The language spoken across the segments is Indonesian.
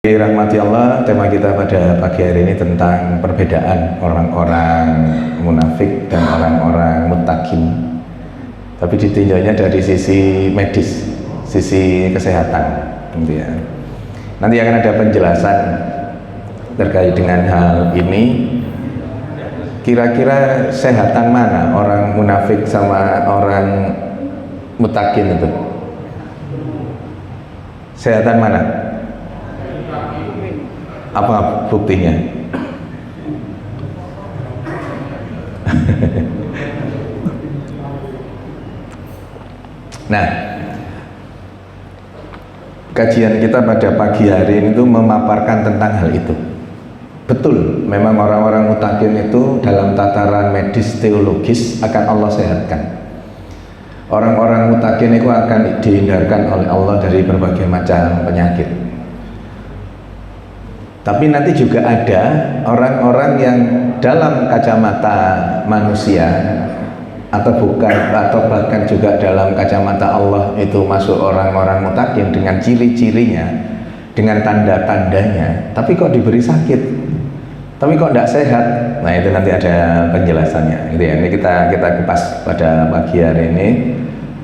Dirahmati Allah, tema kita pada pagi hari ini tentang perbedaan orang-orang munafik dan orang-orang muttaqin. Tapi ditinjaunya dari sisi medis, sisi kesehatan, gitu ya. Nanti akan ada penjelasan terkait dengan hal ini. Kira-kira sehatan mana orang munafik sama orang muttaqin itu? Sehatan mana? Apa buktinya? Nah, kajian kita pada pagi hari ini itu memaparkan tentang hal itu. Betul, memang orang-orang muttaqin itu dalam tataran medis teologis akan Allah sehatkan. Orang-orang muttaqin itu akan dihindarkan oleh Allah dari berbagai macam penyakit. Tapi nanti juga ada orang-orang yang dalam kacamata manusia atau bahkan juga dalam kacamata Allah itu masuk orang-orang muttaqin dengan ciri-cirinya, dengan tanda-tandanya, tapi kok diberi sakit, tapi kok tidak sehat. Nah, itu nanti ada penjelasannya. Gitu ya. Ini kita kupas pada pagi hari ini.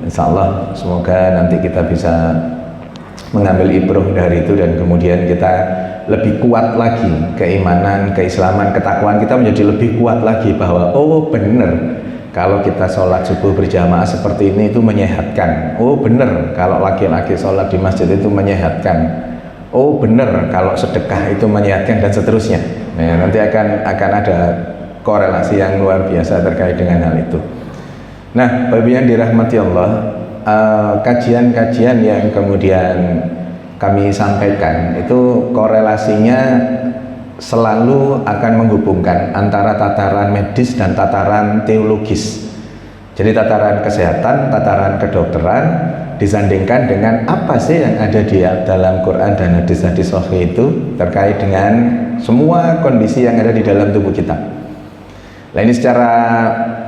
Insya Allah semoga nanti kita bisa mengambil ibrah dari itu dan kemudian kita lebih kuat lagi keimanan, keislaman, ketakwaan kita menjadi lebih kuat lagi bahwa oh benar kalau kita sholat subuh berjamaah seperti ini itu menyehatkan. Oh benar kalau laki-laki sholat di masjid itu menyehatkan. Oh benar kalau sedekah itu menyehatkan dan seterusnya. Nah, nanti akan ada korelasi yang luar biasa terkait dengan hal itu. Nah, Bapak yang dirahmati Allah, kajian-kajian yang kemudian kami sampaikan itu korelasinya selalu akan menghubungkan antara tataran medis dan tataran teologis. Jadi tataran kesehatan, tataran kedokteran disandingkan dengan apa sih yang ada di dalam Quran dan hadis-hadis sahih itu terkait dengan semua kondisi yang ada di dalam tubuh kita. Nah, ini secara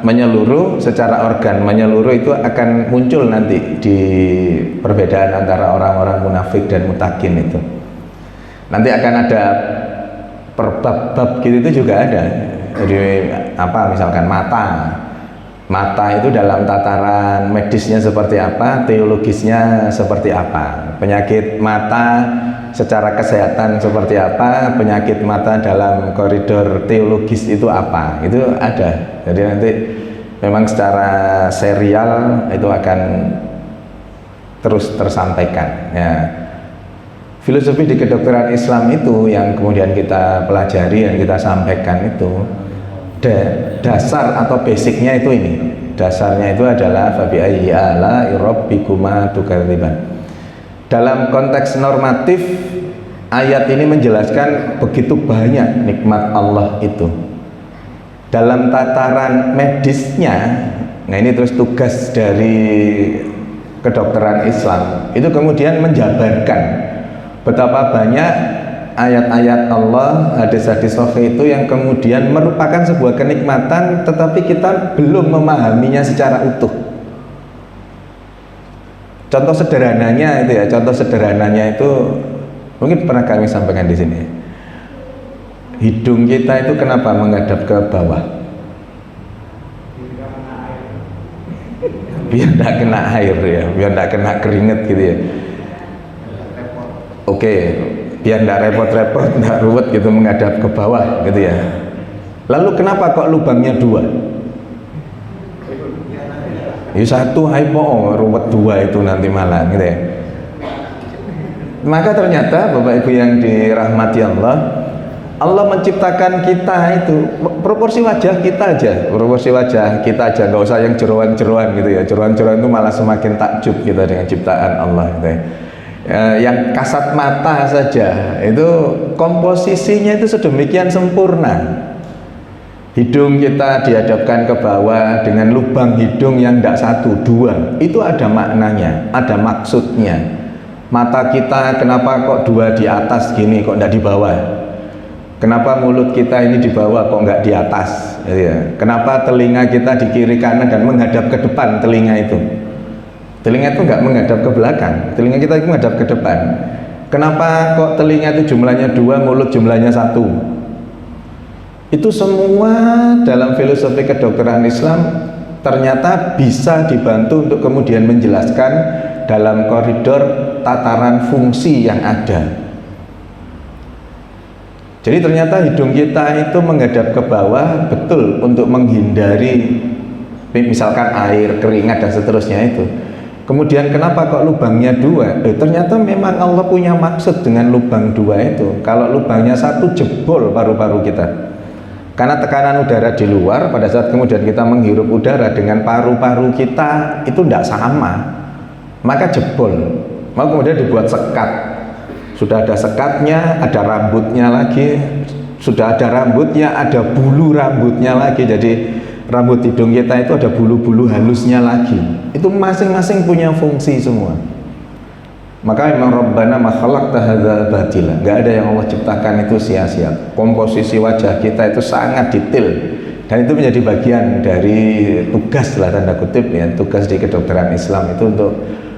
menyeluruh, secara organ menyeluruh itu akan muncul nanti di perbedaan antara orang-orang munafik dan muttaqin itu. Nanti akan ada perbab-bab gitu itu juga ada. Jadi misalkan mata itu dalam tataran medisnya seperti apa, teologisnya seperti apa, penyakit mata secara kesehatan seperti apa, penyakit mata dalam koridor teologis itu apa, itu ada. Jadi nanti memang secara serial itu akan terus tersampaikan ya. Filosofi di kedokteran Islam itu yang kemudian kita pelajari dan kita sampaikan itu dasar atau basicnya itu ini. Dasarnya itu adalah fabi ayyi ala'i rabbikuma tukadziban. Dalam konteks normatif, ayat ini menjelaskan begitu banyak nikmat Allah itu. Dalam tataran medisnya, nah ini terus tugas dari kedokteran Islam, itu kemudian menjabarkan betapa banyak ayat-ayat Allah, hadis-hadis sahih itu yang kemudian merupakan sebuah kenikmatan, tetapi kita belum memahaminya secara utuh. Contoh sederhananya itu mungkin pernah kami sampaikan di sini. Hidung kita itu kenapa menghadap ke bawah? Biar tidak kena air ya, biar tidak kena keringat gitu ya. Oke, biar tidak repot-repot, tidak ruwet gitu menghadap ke bawah gitu ya. Lalu kenapa kok lubangnya dua? Ya satu aipo ruwet dua itu nanti malah gitu ya. Maka ternyata Bapak Ibu yang dirahmati Allah, Allah menciptakan kita itu proporsi wajah kita aja nggak usah yang jeroan-jeroan gitu ya. Jeroan-jeroan itu malah semakin takjub kita dengan ciptaan Allah gitu ya. Yang kasat mata saja itu komposisinya itu sedemikian sempurna. Hidung kita dihadapkan ke bawah dengan lubang hidung yang tidak satu, dua. Itu ada maknanya, ada maksudnya. Mata kita kenapa kok dua di atas gini, kok tidak di bawah? Kenapa mulut kita ini di bawah, kok nggak di atas? Kenapa telinga kita di kiri kanan dan menghadap ke depan telinga itu? Telinga itu nggak menghadap ke belakang, telinga kita itu menghadap ke depan. Kenapa kok telinga itu jumlahnya 2, mulut jumlahnya 1? Itu semua dalam filosofi kedokteran Islam ternyata bisa dibantu untuk kemudian menjelaskan dalam koridor tataran fungsi yang ada. Jadi ternyata hidung kita itu menghadap ke bawah betul untuk menghindari misalkan air, keringat dan seterusnya itu. Kemudian kenapa kok lubangnya 2? Ternyata memang Allah punya maksud dengan lubang 2 itu. Kalau lubangnya 1 jebol paru-paru kita. Karena tekanan udara di luar pada saat kemudian kita menghirup udara dengan paru-paru kita itu tidak sama. Maka jebol. Maka kemudian dibuat sekat. Sudah ada sekatnya, ada rambutnya lagi. Sudah ada rambutnya, ada bulu rambutnya lagi. Jadi rambut hidung kita itu ada bulu-bulu halusnya lagi. Itu masing-masing punya fungsi semua. Maka memang Rabbana ma khalaqta hadza batila. Enggak ada yang Allah ciptakan itu sia-sia. Komposisi wajah kita itu sangat detail dan itu menjadi bagian dari tugas lah tanda kutip ya, tugas di kedokteran Islam itu untuk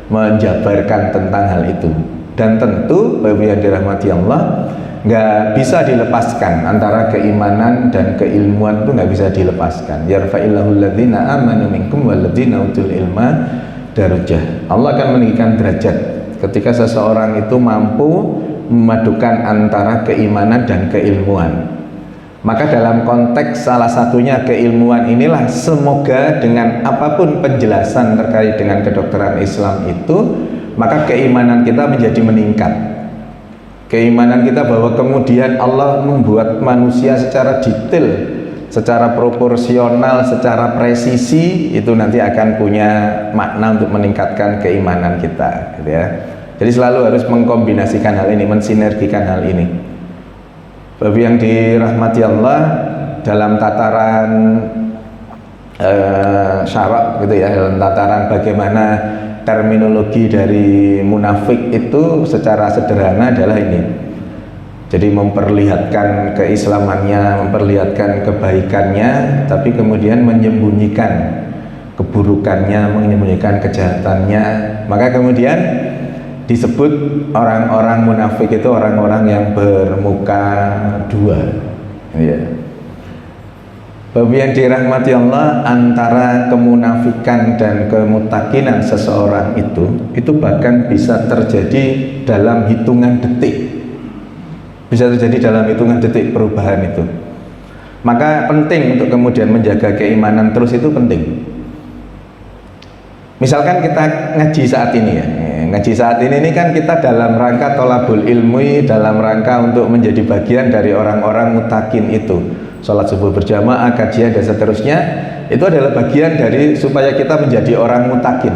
menjabarkan tentang hal itu. Dan tentu Bapak yang dirahmati Allah, nggak bisa dilepaskan antara keimanan dan keilmuan itu nggak bisa dilepaskan. Yarfa'illahu alladzina amanu minkum walladzina utul ilma darajah. Allah akan meninggikan derajat ketika seseorang itu mampu memadukan antara keimanan dan keilmuan. Maka dalam konteks salah satunya keilmuan inilah semoga dengan apapun penjelasan terkait dengan kedokteran Islam itu, maka keimanan kita menjadi meningkat. Keimanan kita bahwa kemudian Allah membuat manusia secara detail, secara proporsional, secara presisi, itu nanti akan punya makna untuk meningkatkan keimanan kita, gitu ya. Jadi selalu harus mengkombinasikan hal ini, mensinergikan hal ini. Bagi yang dirahmati Allah, dalam tataran syarak gitu ya, dalam tataran bagaimana terminologi dari munafik itu secara sederhana adalah ini. Jadi memperlihatkan keislamannya, memperlihatkan kebaikannya, tapi kemudian menyembunyikan keburukannya, menyembunyikan kejahatannya. Maka kemudian disebut orang-orang munafik itu orang-orang yang bermuka dua. Ya. Bagi yang dirahmati Allah, antara kemunafikan dan kemutakinan seseorang itu bahkan bisa terjadi dalam hitungan detik. Bisa terjadi dalam hitungan detik perubahan itu. Maka penting untuk kemudian menjaga keimanan terus itu penting. Misalkan kita ngaji saat ini ya. Ngaji saat ini kan kita dalam rangka tolabul ilmi, dalam rangka untuk menjadi bagian dari orang-orang mutakin itu. Sholat subuh berjamaah, kajian dan seterusnya, itu adalah bagian dari supaya kita menjadi orang mutakin.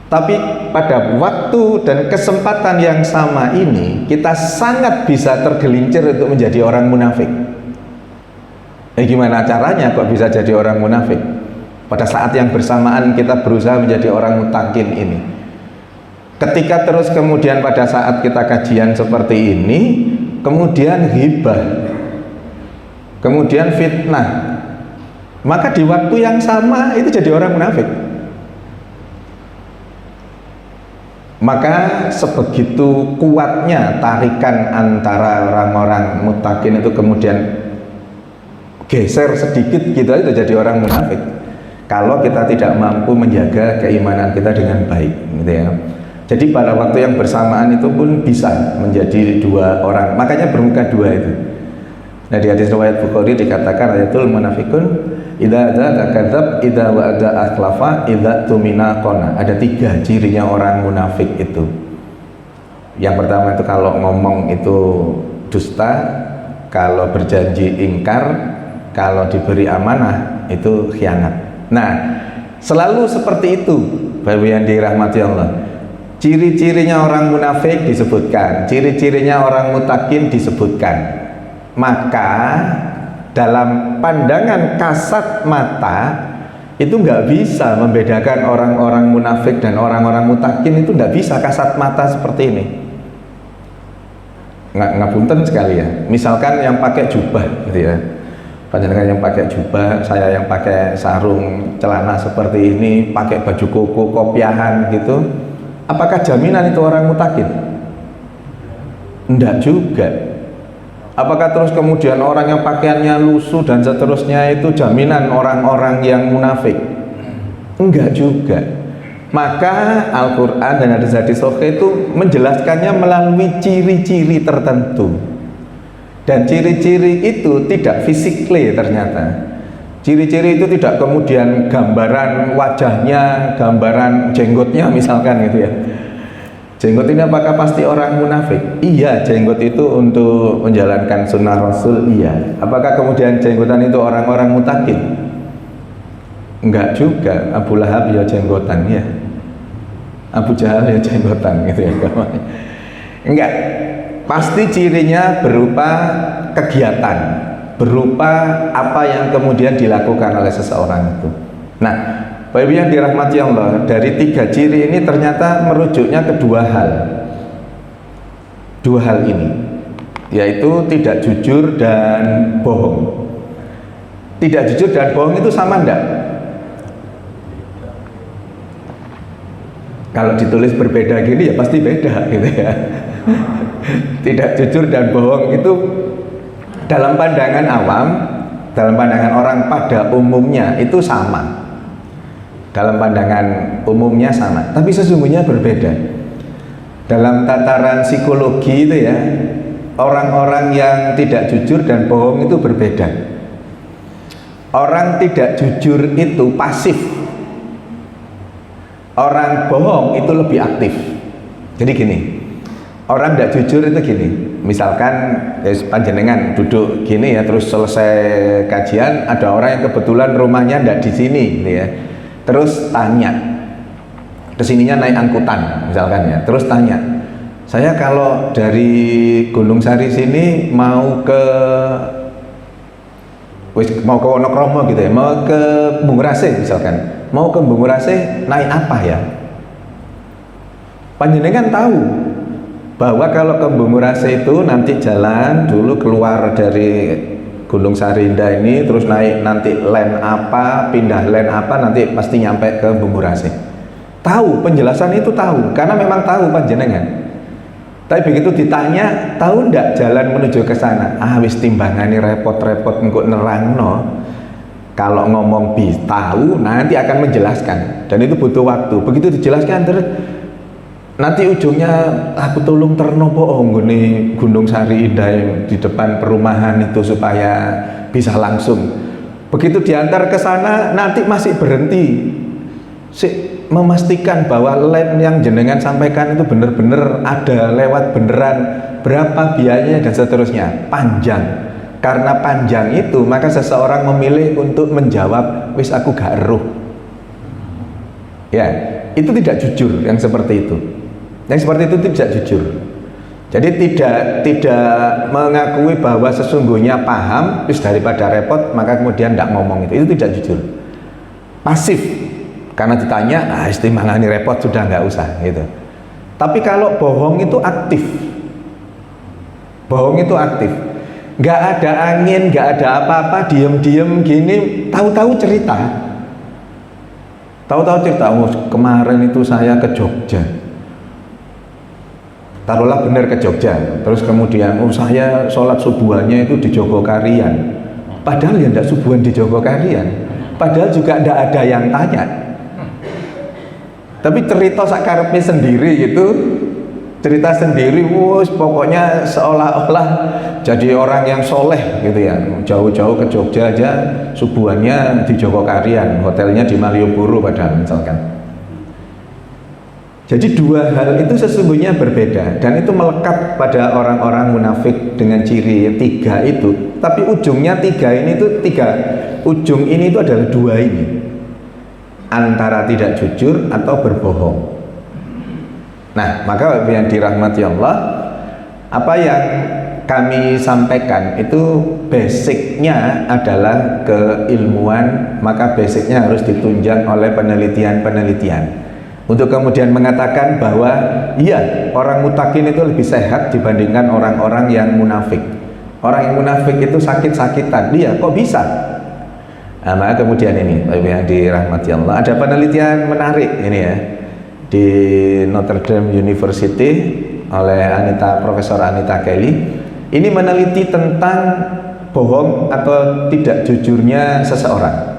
Tapi pada waktu dan kesempatan yang sama ini, kita sangat bisa tergelincir untuk menjadi orang munafik. Gimana caranya kok bisa jadi orang munafik? Pada saat yang bersamaan kita berusaha menjadi orang mutakin ini. Ketika terus kemudian pada saat kita kajian seperti ini, kemudian ghibah, kemudian fitnah, maka di waktu yang sama itu jadi orang munafik. Maka sebegitu kuatnya tarikan antara orang-orang mutakin itu kemudian geser sedikit gitu aja jadi orang munafik. Kalau kita tidak mampu menjaga keimanan kita dengan baik, gitu ya. Jadi pada waktu yang bersamaan itu pun bisa menjadi dua orang. Makanya bermuka dua itu. Nah di hadis riwayat Bukhari dikatakan ayatul munafikun idza dzaka kadzab, idza wa'ada akhlafa, idza tumina qana. Ada 3 cirinya orang munafik itu. Yang pertama itu kalau ngomong itu dusta, kalau berjanji ingkar, kalau diberi amanah itu khianat. Nah, selalu seperti itu Bapak yang dirahmati Allah. Ciri-cirinya orang munafik disebutkan, ciri-cirinya orang mutakin disebutkan. Maka dalam pandangan kasat mata itu nggak bisa membedakan orang-orang munafik dan orang-orang mutakin, itu nggak bisa kasat mata seperti ini. Ngapunten sekali ya. Misalkan yang pakai jubah gitu ya, panjenengan yang pakai jubah, saya yang pakai sarung celana seperti ini, pakai baju koko kopiahan gitu, apakah jaminan itu orang mutakin? Enggak juga. Apakah terus kemudian orang yang pakaiannya lusuh dan seterusnya itu jaminan orang-orang yang munafik? Enggak juga. Maka Al-Quran dan hadis-hadis sahih itu menjelaskannya melalui ciri-ciri tertentu. Dan ciri-ciri itu tidak fisikly ternyata. Ciri-ciri itu tidak kemudian gambaran wajahnya, gambaran jenggotnya misalkan gitu ya. Jenggot ini apakah pasti orang munafik? Iya, jenggot itu untuk menjalankan sunnah Rasul, iya. Apakah kemudian jenggotan itu orang-orang mutakin? Enggak juga. Abu Lahab ya jenggotan ya, Abu Jahal ya jenggotan gitu ya. Enggak. Pasti cirinya berupa kegiatan, berupa apa yang kemudian dilakukan oleh seseorang itu. Nah, Bapak Ibu yang dirahmati Allah, dari 3 ciri ini ternyata merujuknya ke 2 hal. 2 hal ini, yaitu tidak jujur dan bohong. Tidak jujur dan bohong itu sama enggak? Kalau ditulis berbeda gini ya pasti beda gitu ya. Tidak jujur dan bohong itu dalam pandangan awam, dalam pandangan orang pada umumnya itu sama. Dalam pandangan umumnya sama, tapi sesungguhnya berbeda. Dalam tataran psikologi itu ya, orang-orang yang tidak jujur dan bohong itu berbeda. Orang tidak jujur itu pasif, orang bohong itu lebih aktif. Jadi gini, orang tidak jujur itu gini, misalkan panjenengan duduk gini ya, terus selesai kajian ada orang yang kebetulan rumahnya tidak di sini gitu ya, terus tanya, kesininya naik angkutan misalkan ya, terus tanya, saya kalau dari Gunung Sari sini mau ke Wonokromo gitu ya, mau ke Bungurase misalkan, mau ke Bungurase naik apa ya? Panjenengan tahu bahwa kalau ke Bungurase itu nanti jalan dulu keluar dari Gunung Sarinda ini, terus naik nanti len apa, pindah len apa, nanti pasti nyampe ke Bungurase. Tahu, penjelasan itu tahu, karena memang tahu panjenengan. Tapi begitu ditanya, tahu ndak jalan menuju ke sana? Ah, wis timbangane repot-repot engko nerangno. Kalau ngomong tahu, nanti akan menjelaskan, dan itu butuh waktu. Begitu dijelaskan terus nanti ujungnya aku tolong ternopo nggone Gunung Sari Indah di depan perumahan itu supaya bisa langsung. Begitu diantar ke sana nanti masih berhenti memastikan bahwa lem yang jenengan sampaikan itu benar-benar ada lewat beneran, berapa biayanya dan seterusnya. Panjang. Karena panjang itu maka seseorang memilih untuk menjawab wis aku gak eruh. Ya, itu tidak jujur yang seperti itu. Yang seperti itu tidak jujur. Jadi tidak mengakui bahwa sesungguhnya paham, terus daripada repot maka kemudian tidak ngomong itu tidak jujur. Pasif, karena ditanya, istimangani repot sudah nggak usah gitu. Tapi kalau bohong itu aktif. Bohong itu aktif. Nggak ada angin, nggak ada apa-apa, diem-diem gini, tahu-tahu cerita. Tahu-tahu cerita, kemarin itu saya ke Jogja. Taruhlah benar ke Jogja, terus kemudian saya sholat subuhannya itu di Jogokarian, padahal ya tidak subuhan di Jogokarian, padahal juga tidak ada yang tanya, tapi cerita sakarepnya sendiri gitu, cerita sendiri, pokoknya seolah-olah jadi orang yang soleh gitu ya, jauh-jauh ke Jogja aja subuhannya di Jogokarian, hotelnya di Malioboro padahal misalkan. Jadi 2 hal itu sesungguhnya berbeda, dan itu melekat pada orang-orang munafik dengan ciri 3 itu. Tapi ujungnya 3 ini itu 3 ujung ini itu adalah 2 ini, antara tidak jujur atau berbohong. Nah, maka yang dirahmati Allah, apa yang kami sampaikan itu basicnya adalah keilmuan, maka basicnya harus ditunjang oleh penelitian-penelitian. Untuk kemudian mengatakan bahwa iya, orang mutakin itu lebih sehat dibandingkan orang-orang yang munafik. Orang yang munafik itu sakit-sakitan. Iya, kok bisa? Nah, maka kemudian ini yang dirahmati Allah, ada penelitian menarik ini ya, di Notre Dame University oleh Profesor Anita Kelly. Ini meneliti tentang bohong atau tidak jujurnya seseorang.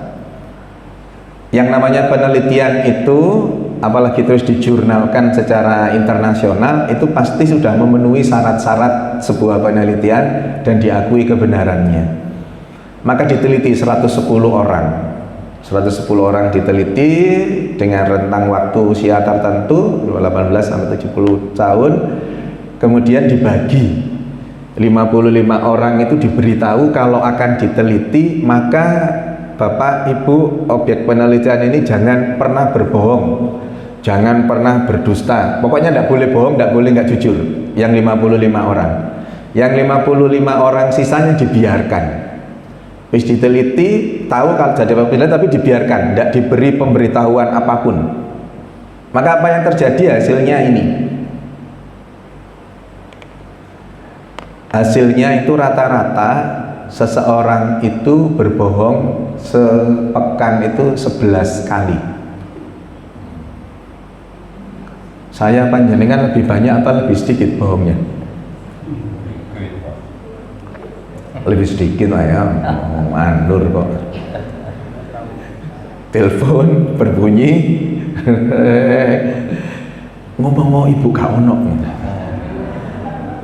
Yang namanya penelitian itu, apalagi terus dijurnalkan secara internasional, itu pasti sudah memenuhi syarat-syarat sebuah penelitian dan diakui kebenarannya. Maka diteliti 110 orang. 110 orang diteliti dengan rentang waktu usia tertentu 18 sampai 70 tahun. Kemudian dibagi 55 orang itu diberitahu kalau akan diteliti, maka Bapak Ibu objek penelitian ini jangan pernah berbohong, jangan pernah berdusta, pokoknya tidak boleh bohong, tidak boleh nggak jujur. Yang 55 orang, yang 55 orang sisanya dibiarkan. Wis diteliti, tahu kalau jadi pemilihan tapi dibiarkan, tidak diberi pemberitahuan apapun. Maka apa yang terjadi hasilnya ini? Hasilnya itu rata-rata seseorang itu berbohong sepekan itu 11 kali. Saya panjenengan lebih banyak apa lebih sedikit bohongnya? Lebih sedikit lah ya, mandur kok. Telepon berbunyi, ngomong mau ibu gak ono,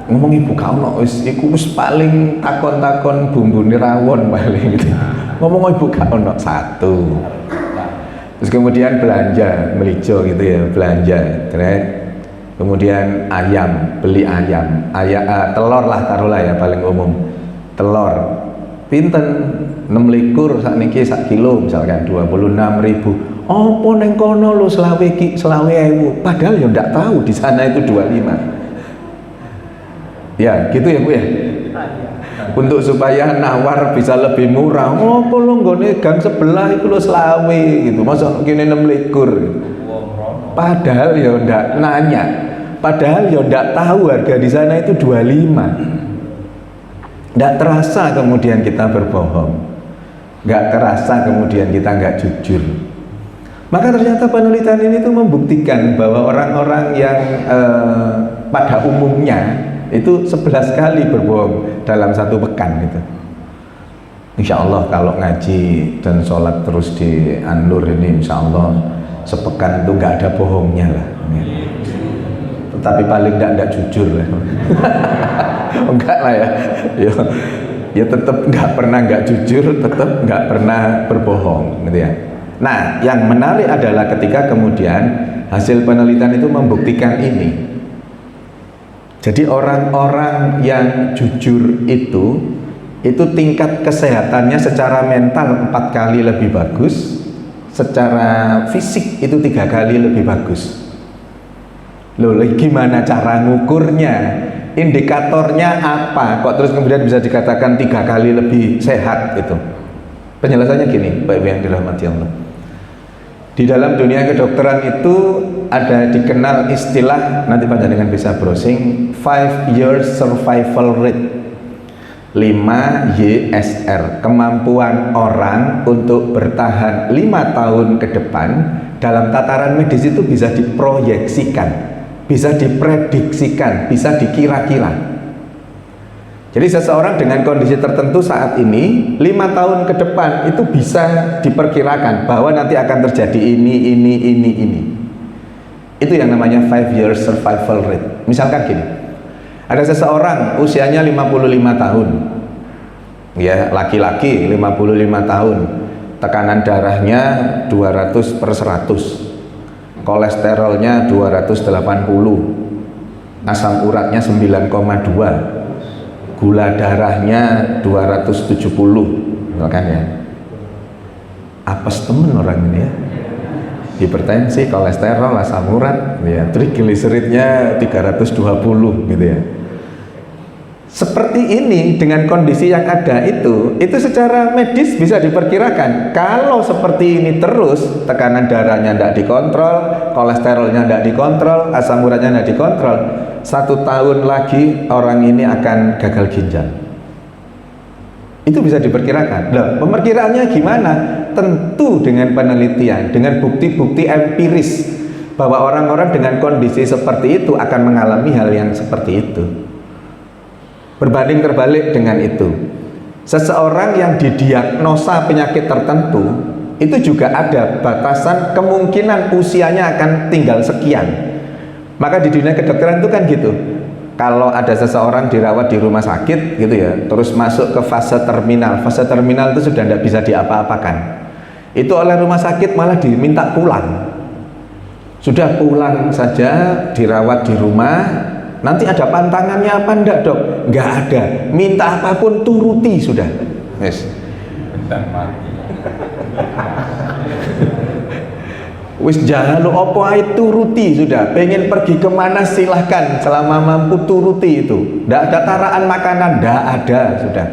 ngomong ibu gak ono, iku wis paling takon-takon bumbune rawon paling gitu. Ngomong ibu gak ono, satu. Terus kemudian belanja melijo gitu ya, belanja, kemudian ayam, beli ayam, telur lah taruhlah ya paling umum. Telur pinten 6 likur sakniki sak kilo misalkan 26.000. Apa neng kono lo selawe ewu, padahal ya ndak tahu di sana itu 25. Ya gitu ya Bu ya. Untuk supaya nawar bisa lebih murah, apa lo nggone gang sebelah itu lo selawe gitu, masa kini 6 likur. Padahal ya ndak nanya, padahal ya ndak tahu harga di sana itu 25. Tidak terasa kemudian kita berbohong, nggak terasa kemudian kita nggak jujur. Maka ternyata penelitian ini tuh membuktikan bahwa orang-orang yang pada umumnya itu 11 kali berbohong dalam satu pekan gitu. Insya Allah kalau ngaji dan sholat terus di An-Nur ini, insya Allah sepekan itu nggak ada bohongnya lah. Tapi paling tidak jujur lah. Enggak lah ya, ya tetap nggak pernah nggak jujur, tetap nggak pernah berbohong gitu ya. Nah yang menarik adalah ketika kemudian hasil penelitian itu membuktikan ini. Jadi orang-orang yang jujur itu tingkat kesehatannya secara mental 4 kali lebih bagus, secara fisik itu 3 kali lebih bagus. Loh, gimana cara ngukurnya? Indikatornya apa? Kok terus kemudian bisa dikatakan 3 kali lebih sehat gitu? Penjelasannya gini, Pak Ibu yang dirahmati Allah. Di dalam dunia kedokteran itu ada dikenal istilah, nanti panjenengan bisa browsing, 5 years survival rate. 5 YSR, kemampuan orang untuk bertahan 5 tahun ke depan dalam tataran medis itu bisa diproyeksikan, bisa diprediksikan, bisa dikira-kira. Jadi seseorang dengan kondisi tertentu saat ini 5 tahun ke depan itu bisa diperkirakan bahwa nanti akan terjadi ini. Itu yang namanya 5 years survival rate. Misalkan gini, ada seseorang usianya 55 tahun, ya laki-laki 55 tahun, tekanan darahnya 200/100, kolesterolnya 280, asam uratnya 9,2, gula darahnya 270, misalkan ya. Apes temen orang ini ya, hipertensi, kolesterol, asam urat, ya, trigliseridnya 320 gitu ya. Seperti ini dengan kondisi yang ada itu secara medis bisa diperkirakan. Kalau seperti ini terus, tekanan darahnya tidak dikontrol, kolesterolnya tidak dikontrol, asam uratnya tidak dikontrol, 1 tahun lagi orang ini akan gagal ginjal. Itu bisa diperkirakan. Loh, pemperkiraannya gimana? Tentu dengan penelitian, dengan bukti-bukti empiris bahwa orang-orang dengan kondisi seperti itu akan mengalami hal yang seperti itu. Berbanding terbalik dengan itu, seseorang yang didiagnosa penyakit tertentu itu juga ada batasan kemungkinan usianya akan tinggal sekian. Maka di dunia kedokteran itu kan gitu, kalau ada seseorang dirawat di rumah sakit gitu ya, terus masuk ke fase terminal itu sudah tidak bisa diapa-apakan, itu oleh rumah sakit malah diminta pulang. Sudah pulang saja, dirawat di rumah. Nanti ada pantangannya apa enggak, Dok? Enggak ada. Minta apapun turuti sudah. Yes. Bentang mati. Wis jalu opo ae turuti sudah. Pengen pergi kemana silahkan, selama mampu turuti itu. Enggak ada taraan makanan, enggak ada sudah.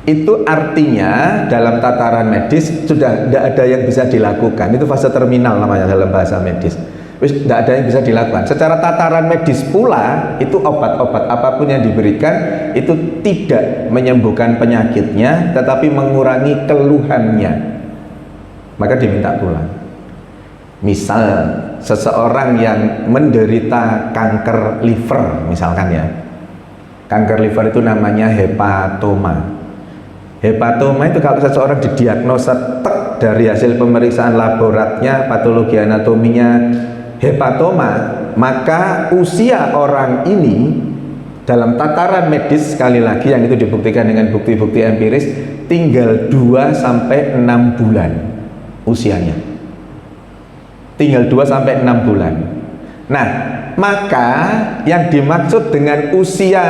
Itu artinya dalam tataran medis sudah tidak ada yang bisa dilakukan. Itu fase terminal namanya dalam bahasa medis. Tidak ada yang bisa dilakukan. Secara tataran medis pula, itu obat-obat apapun yang diberikan itu tidak menyembuhkan penyakitnya, tetapi mengurangi keluhannya. Maka diminta pulang. Misal seseorang yang menderita kanker liver misalkan ya. Kanker liver itu namanya hepatoma. Hepatoma itu kalau seseorang didiagnosa tek dari hasil pemeriksaan laboratnya, patologi anatominya hepatoma, maka usia orang ini dalam tataran medis, sekali lagi yang itu dibuktikan dengan bukti-bukti empiris, tinggal 2 sampai 6 bulan usianya. Tinggal 2 sampai 6 bulan. Nah, maka yang dimaksud dengan usia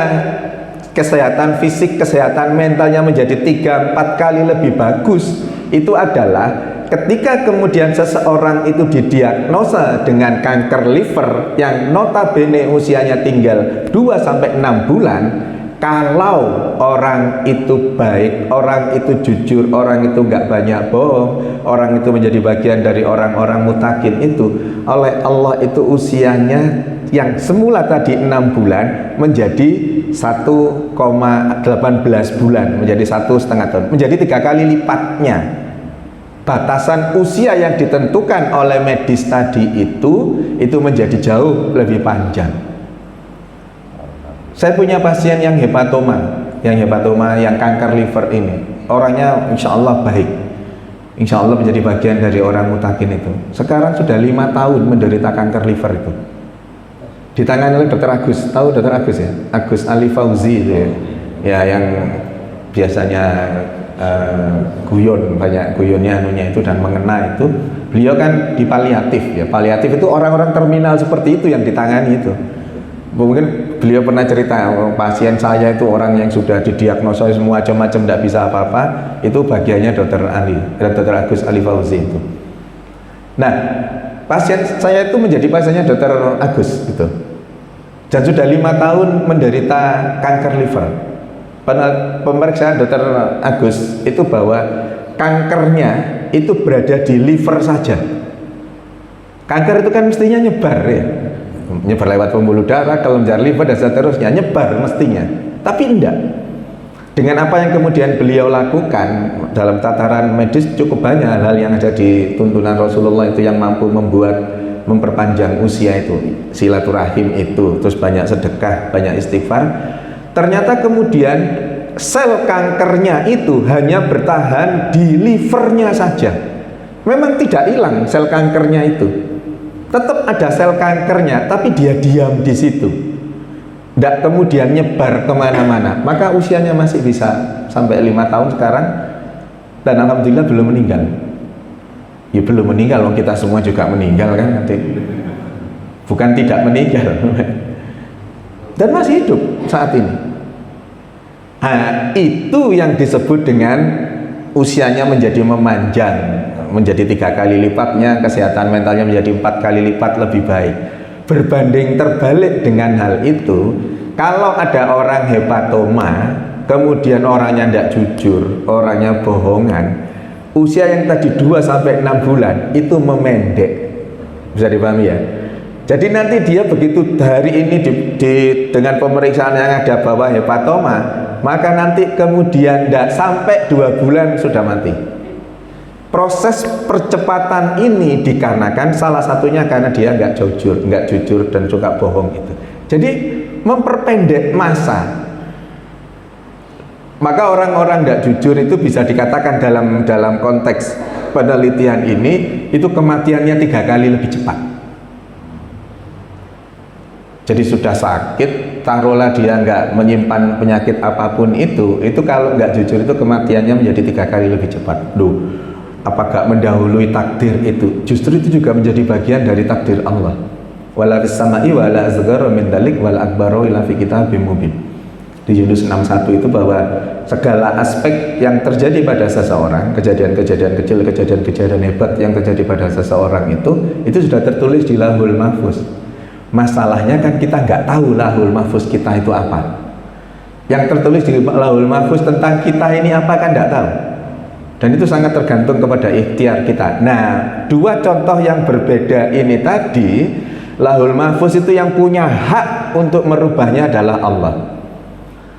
kesehatan fisik, kesehatan mentalnya menjadi 3-4 kali lebih bagus, itu adalah ketika kemudian seseorang itu didiagnosa dengan kanker liver yang notabene usianya tinggal 2-6 bulan, kalau orang itu baik, orang itu jujur, orang itu nggak banyak bohong, orang itu menjadi bagian dari orang-orang mutakin itu, oleh Allah itu usianya yang semula tadi 6 bulan menjadi 1,18 bulan, menjadi 1,5 tahun, menjadi 3 kali lipatnya. Batasan usia yang ditentukan oleh medis tadi itu menjadi jauh lebih panjang. Saya punya pasien yang hepatoma, yang kanker liver ini, orangnya insya Allah baik, insya Allah menjadi bagian dari orang mutakin itu. Sekarang sudah 5 tahun menderita kanker liver itu, ditangani oleh Dr. Agus. Tahu Dr. Agus ya? Agus Ali Fauzi itu ya, yang biasanya guyon, banyak guyonnya anunya itu dan mengena itu. Beliau kan di paliatif ya. Paliatif itu orang-orang terminal seperti itu yang ditangani itu. Mungkin beliau pernah cerita, pasien saya itu orang yang sudah didiagnosa semua macam-macam, tidak bisa apa-apa, itu bagiannya Dr. Agus Ali Fauzi itu. Nah, pasien saya itu menjadi pasiennya Dr. Agus gitu, dan sudah 5 tahun menderita kanker liver. Pemeriksaan Dr. Agus itu bahwa kankernya itu berada di liver saja. Kanker itu kan mestinya nyebar ya, nyebar lewat pembuluh darah, kelenjar liver dan seterusnya, nyebar mestinya, tapi enggak. Dengan apa yang kemudian beliau lakukan dalam tataran medis, cukup banyak hal yang ada di tuntunan Rasulullah itu yang mampu memperpanjang usia itu, silaturahim itu, terus banyak sedekah, banyak istighfar. Ternyata kemudian sel kankernya itu hanya bertahan di livernya saja. Memang tidak hilang sel kankernya itu, tetap ada sel kankernya, tapi dia diam di situ, tidak kemudian nyebar kemana-mana. Maka usianya masih bisa sampai 5 tahun sekarang, dan alhamdulillah belum meninggal. Ya belum meninggal, kita semua juga meninggal kan nanti, bukan tidak meninggal. Dan masih hidup saat ini. Nah, itu yang disebut dengan usianya menjadi memanjang, menjadi 3 kali lipatnya, kesehatan mentalnya menjadi 4 kali lipat lebih baik. Berbanding terbalik dengan hal itu, kalau ada orang hepatoma, kemudian orangnya tidak jujur, orangnya bohongan, usia yang tadi 2-6 bulan itu memendek. Bisa dipahami ya? Jadi nanti dia begitu hari ini dengan pemeriksaan yang ada bahwa hepatoma, maka nanti kemudian tidak sampai 2 bulan sudah mati. Proses percepatan ini dikarenakan salah satunya karena dia nggak jujur dan suka bohong itu. Jadi memperpendek masa. Maka orang-orang nggak jujur itu bisa dikatakan dalam konteks penelitian ini itu kematiannya 3 kali lebih cepat. Jadi sudah sakit, taruhlah dia nggak menyimpan penyakit apapun itu kalau nggak jujur itu kematiannya menjadi 3 kali lebih cepat. Duh, apa gak mendahului takdir itu? Justru itu juga menjadi bagian dari takdir Allah. Wala fis sama'i wala asghara min dzalik wal akbaru ila fi kitabim mubin. Di Yunus 61 itu bahwa segala aspek yang terjadi pada seseorang, kejadian-kejadian kecil, kejadian-kejadian hebat yang terjadi pada seseorang itu sudah tertulis di Lauhul Mahfuz. Masalahnya kan kita nggak tahu Lauhul Mahfuz kita itu apa. Yang tertulis di Lauhul Mahfuz tentang kita ini apa kan nggak tahu. Dan itu sangat tergantung kepada ikhtiar kita. Nah, 2 contoh yang berbeda ini tadi, Lauhul Mahfuz itu yang punya hak untuk merubahnya adalah Allah.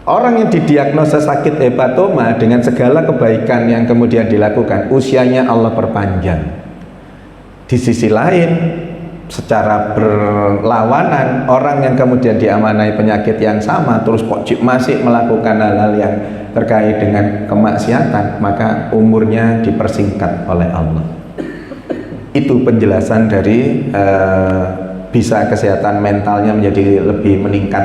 Orang yang didiagnosa sakit hepatoma dengan segala kebaikan yang kemudian dilakukan, usianya Allah perpanjang. Di sisi lain, secara berlawanan, orang yang kemudian diamanai penyakit yang sama terus kok masih melakukan hal-hal yang terkait dengan kemaksiatan, maka umurnya dipersingkat oleh Allah. Itu penjelasan dari bisa kesehatan mentalnya menjadi lebih meningkat,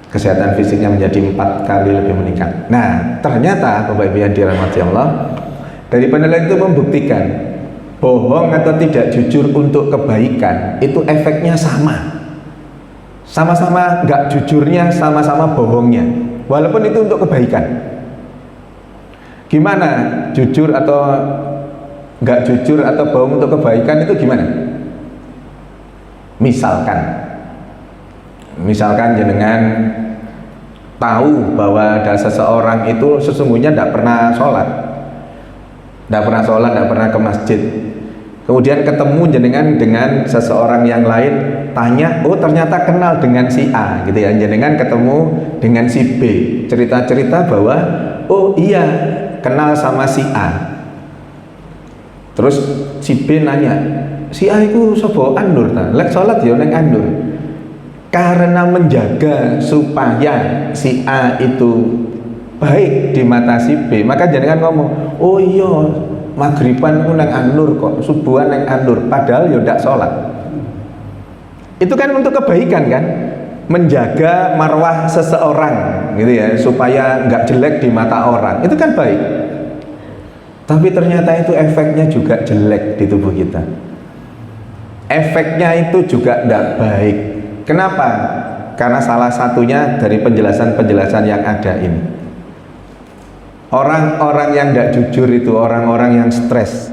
kesehatan fisiknya menjadi 4 kali lebih meningkat. Nah, ternyata Bapak Ibu yang dirahmati Allah, dari penelitian itu membuktikan bohong atau tidak jujur untuk kebaikan itu efeknya sama-sama nggak jujurnya, sama-sama bohongnya, walaupun itu untuk kebaikan. Gimana jujur atau nggak jujur atau bohong untuk kebaikan itu gimana? Misalkan jenengan tahu bahwa ada seseorang itu sesungguhnya tidak pernah sholat, tidak pernah ke masjid. Kemudian ketemu jenengan dengan seseorang yang lain, tanya, oh ternyata kenal dengan si A, gitu ya. Jenengan ketemu dengan si B, cerita-cerita bahwa oh iya kenal sama si A. Terus si B nanya, si A itu sopo andur ta? Lek sholat ya neng andur. Karena menjaga supaya si A itu baik di mata si B, maka jenengan ngomong, oh iya maghriban ku nang andur kok, subuhan nang andur, padahal ya ndak sholat. Itu kan untuk kebaikan kan, menjaga marwah seseorang gitu ya, supaya nggak jelek di mata orang, itu kan baik. Tapi ternyata itu efeknya juga jelek di tubuh kita, efeknya itu juga ndak baik. Kenapa? Karena salah satunya dari penjelasan-penjelasan yang ada ini, orang-orang yang tidak jujur itu orang-orang yang stres,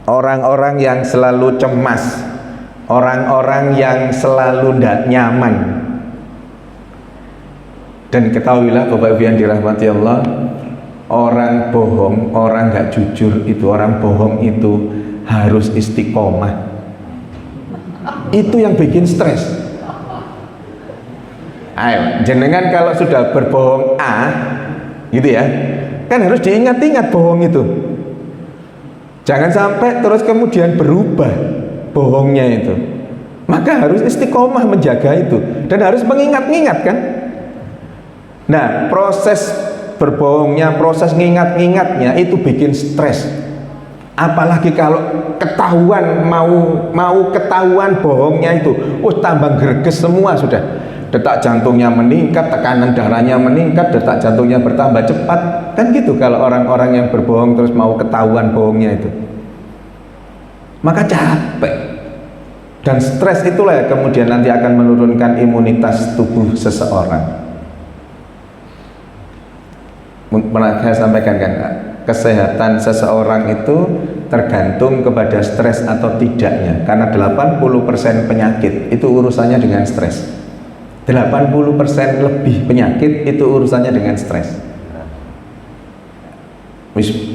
orang-orang yang selalu cemas, orang-orang yang selalu tidak nyaman. Dan ketahuilah Bapak Ibu yang dirahmati Allah, orang bohong, orang nggak jujur itu, orang bohong itu harus istiqomah. Itu yang bikin stres. Ayo, jenengan kalau sudah berbohong A, gitu ya, kan harus diingat-ingat bohong itu. Jangan sampai terus kemudian berubah bohongnya itu. Maka harus istiqomah menjaga itu dan harus mengingat-ingat kan. Nah, proses berbohongnya, proses ngingat-ingatnya itu bikin stres. Apalagi kalau ketahuan mau ketahuan bohongnya itu, tambah greges semua sudah. Detak jantungnya meningkat, tekanan darahnya meningkat, detak jantungnya bertambah cepat. Kan gitu kalau orang-orang yang berbohong terus mau ketahuan bohongnya itu. Maka capek. Dan stres itulah yang kemudian nanti akan menurunkan imunitas tubuh seseorang. Pernah saya sampaikan kan, kesehatan seseorang itu tergantung kepada stres atau tidaknya. Karena 80% penyakit itu urusannya dengan stres. 80% lebih penyakit itu urusannya dengan stres.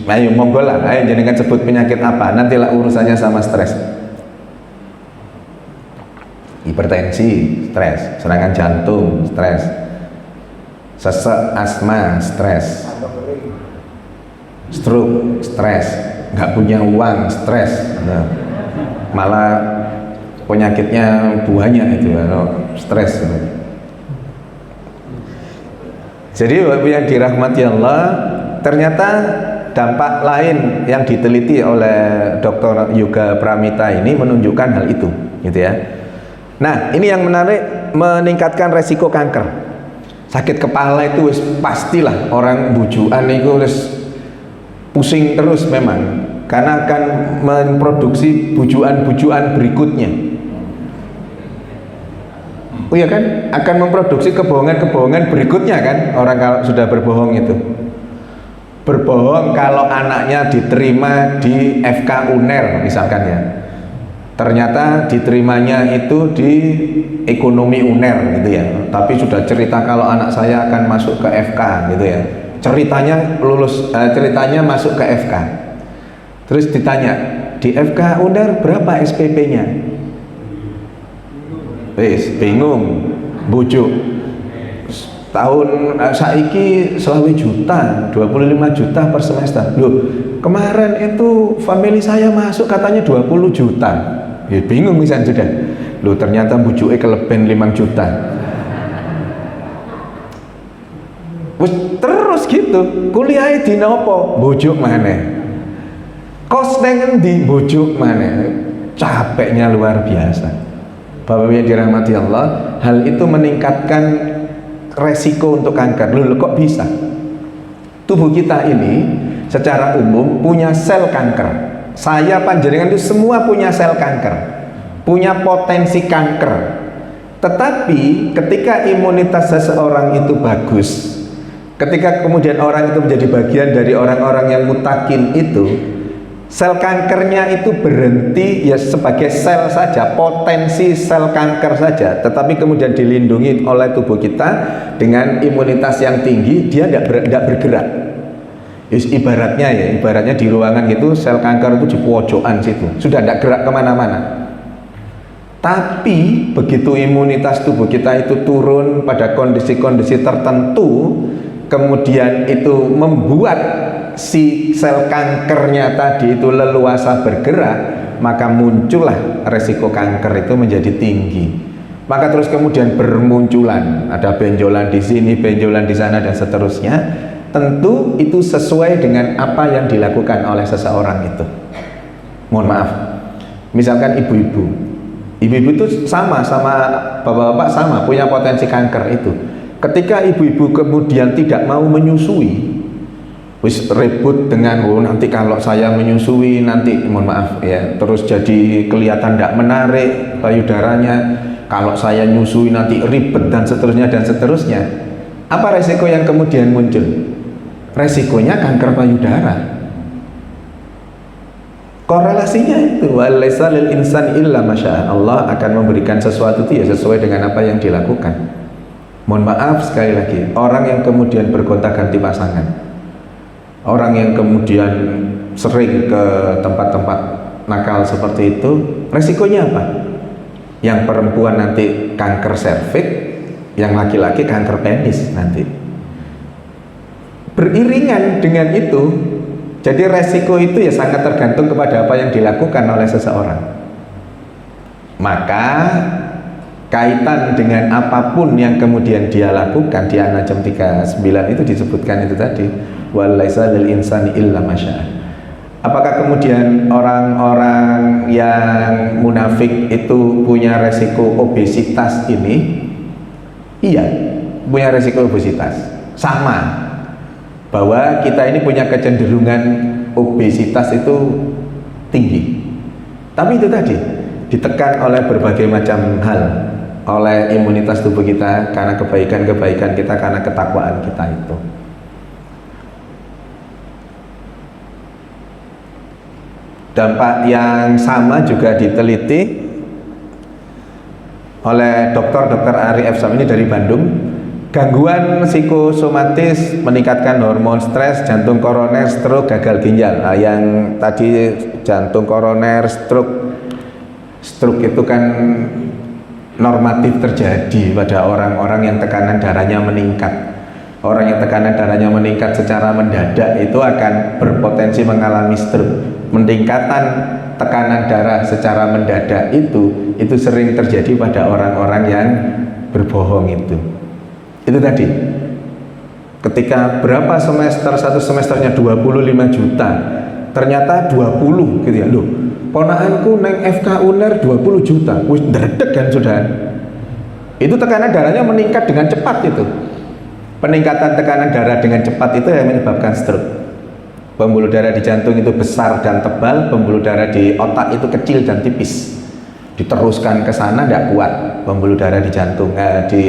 Ayo monggo lah, ayo jenengan sebut penyakit apa, nantilah urusannya sama stres. Hipertensi, stres. Serangan jantung, stres. Sesek, asma, stres. stroke, stres, nggak punya uang, stres, nah, malah penyakitnya banyak itu kalau stres. Jadi yang dirahmati Allah, ternyata dampak lain yang diteliti oleh Dr. Yoga Pramita ini menunjukkan hal itu, gitu ya. Nah, ini yang menarik, meningkatkan resiko kanker. Sakit kepala itu pastilah orang bujukan itu pusing terus memang, karena akan memproduksi bujuan-bujuan berikutnya. Oh iya kan, akan memproduksi kebohongan-kebohongan berikutnya kan, orang kalau sudah berbohong itu. Berbohong kalau anaknya diterima di FK UNER misalkan ya, ternyata diterimanya itu di ekonomi UNER gitu ya, tapi sudah cerita kalau anak saya akan masuk ke FK gitu ya, ceritanya masuk ke FK, terus ditanya di FK UNER berapa SPP-nya, bingung, bujuk, tahun saiki 20 juta, 25 juta per semester. Loh, kemarin itu family saya masuk katanya 20 juta. Ya bingung misalnya sudah. Loh, ternyata bujuknya keleben 5 juta. Terus gitu, kuliahnya di nopo, bujuk mana? Kos neng di bujuk mana? Capeknya luar biasa. Bapak yang dirahmati Allah, hal itu meningkatkan resiko untuk kanker. Loh, kok bisa? Tubuh kita ini secara umum punya sel kanker. Saya panjenengan itu semua punya sel kanker, punya potensi kanker. Tetapi ketika imunitas seseorang itu bagus, ketika kemudian orang itu menjadi bagian dari orang-orang yang mutakin itu, sel kankernya itu berhenti ya sebagai sel saja, potensi sel kanker saja, tetapi kemudian dilindungi oleh tubuh kita dengan imunitas yang tinggi, dia tidak bergerak. Ibaratnya di ruangan gitu, sel kanker itu di pojokan situ, sudah tidak gerak kemana-mana. Tapi begitu imunitas tubuh kita itu turun pada kondisi-kondisi tertentu, kemudian itu membuat si sel kankernya tadi itu leluasa bergerak, maka muncullah resiko kanker itu menjadi tinggi. Maka terus kemudian bermunculan, ada benjolan di sini, benjolan di sana dan seterusnya. Tentu itu sesuai dengan apa yang dilakukan oleh seseorang itu. Mohon maaf, misalkan ibu-ibu itu sama bapak-bapak sama punya potensi kanker itu. Ketika ibu-ibu kemudian tidak mau menyusui, wis ribut dengan nanti kalau saya menyusui nanti, mohon maaf ya, terus jadi kelihatan tidak menarik payudaranya, kalau saya nyusui nanti ribet dan seterusnya. Apa resiko yang kemudian muncul? Resikonya kanker payudara. Korelasinya itu, walaysa lil insan illa masya Allah, akan memberikan sesuatu itu ya sesuai dengan apa yang dilakukan. Mohon maaf sekali lagi, orang yang kemudian bergonta-ganti pasangan, orang yang kemudian sering ke tempat-tempat nakal seperti itu, resikonya apa? Yang perempuan nanti kanker serviks, yang laki-laki kanker penis nanti. Beriringan dengan itu, jadi resiko itu ya sangat tergantung kepada apa yang dilakukan oleh seseorang. Maka kaitan dengan apapun yang kemudian dia lakukan di An-Najm 39 itu disebutkan itu tadi, walaysa lil insani illa masya. Apakah kemudian orang-orang yang munafik itu punya resiko obesitas ini? Iya, punya resiko obesitas. Sama, bahwa kita ini punya kecenderungan obesitas itu tinggi. Tapi itu tadi ditekan oleh berbagai macam hal, oleh imunitas tubuh kita, karena kebaikan-kebaikan kita, karena ketakwaan kita itu. Dampak yang sama juga diteliti oleh Dr. Ari Efsam ini dari Bandung. Gangguan psikosomatis meningkatkan hormon stres, jantung koroner, stroke, gagal ginjal. Nah, yang tadi jantung koroner, stroke itu kan normatif terjadi pada orang-orang yang tekanan darahnya meningkat, Orang yang tekanan darahnya meningkat secara mendadak itu akan berpotensi mengalami stroke. Peningkatan tekanan darah secara mendadak itu sering terjadi pada orang-orang yang berbohong itu. Itu tadi. Ketika berapa semester, satu semesternya 25 juta, ternyata 20 gitu ya. Loh, ponakanku neng FK UNER 20 juta. Wih, ndredeg kan sudah. Itu tekanan darahnya meningkat dengan cepat itu. Peningkatan tekanan darah dengan cepat itu yang menyebabkan stroke. Pembuluh darah di jantung itu besar dan tebal, pembuluh darah di otak itu kecil dan tipis. Diteruskan ke sana tidak kuat pembuluh darah di jantung, di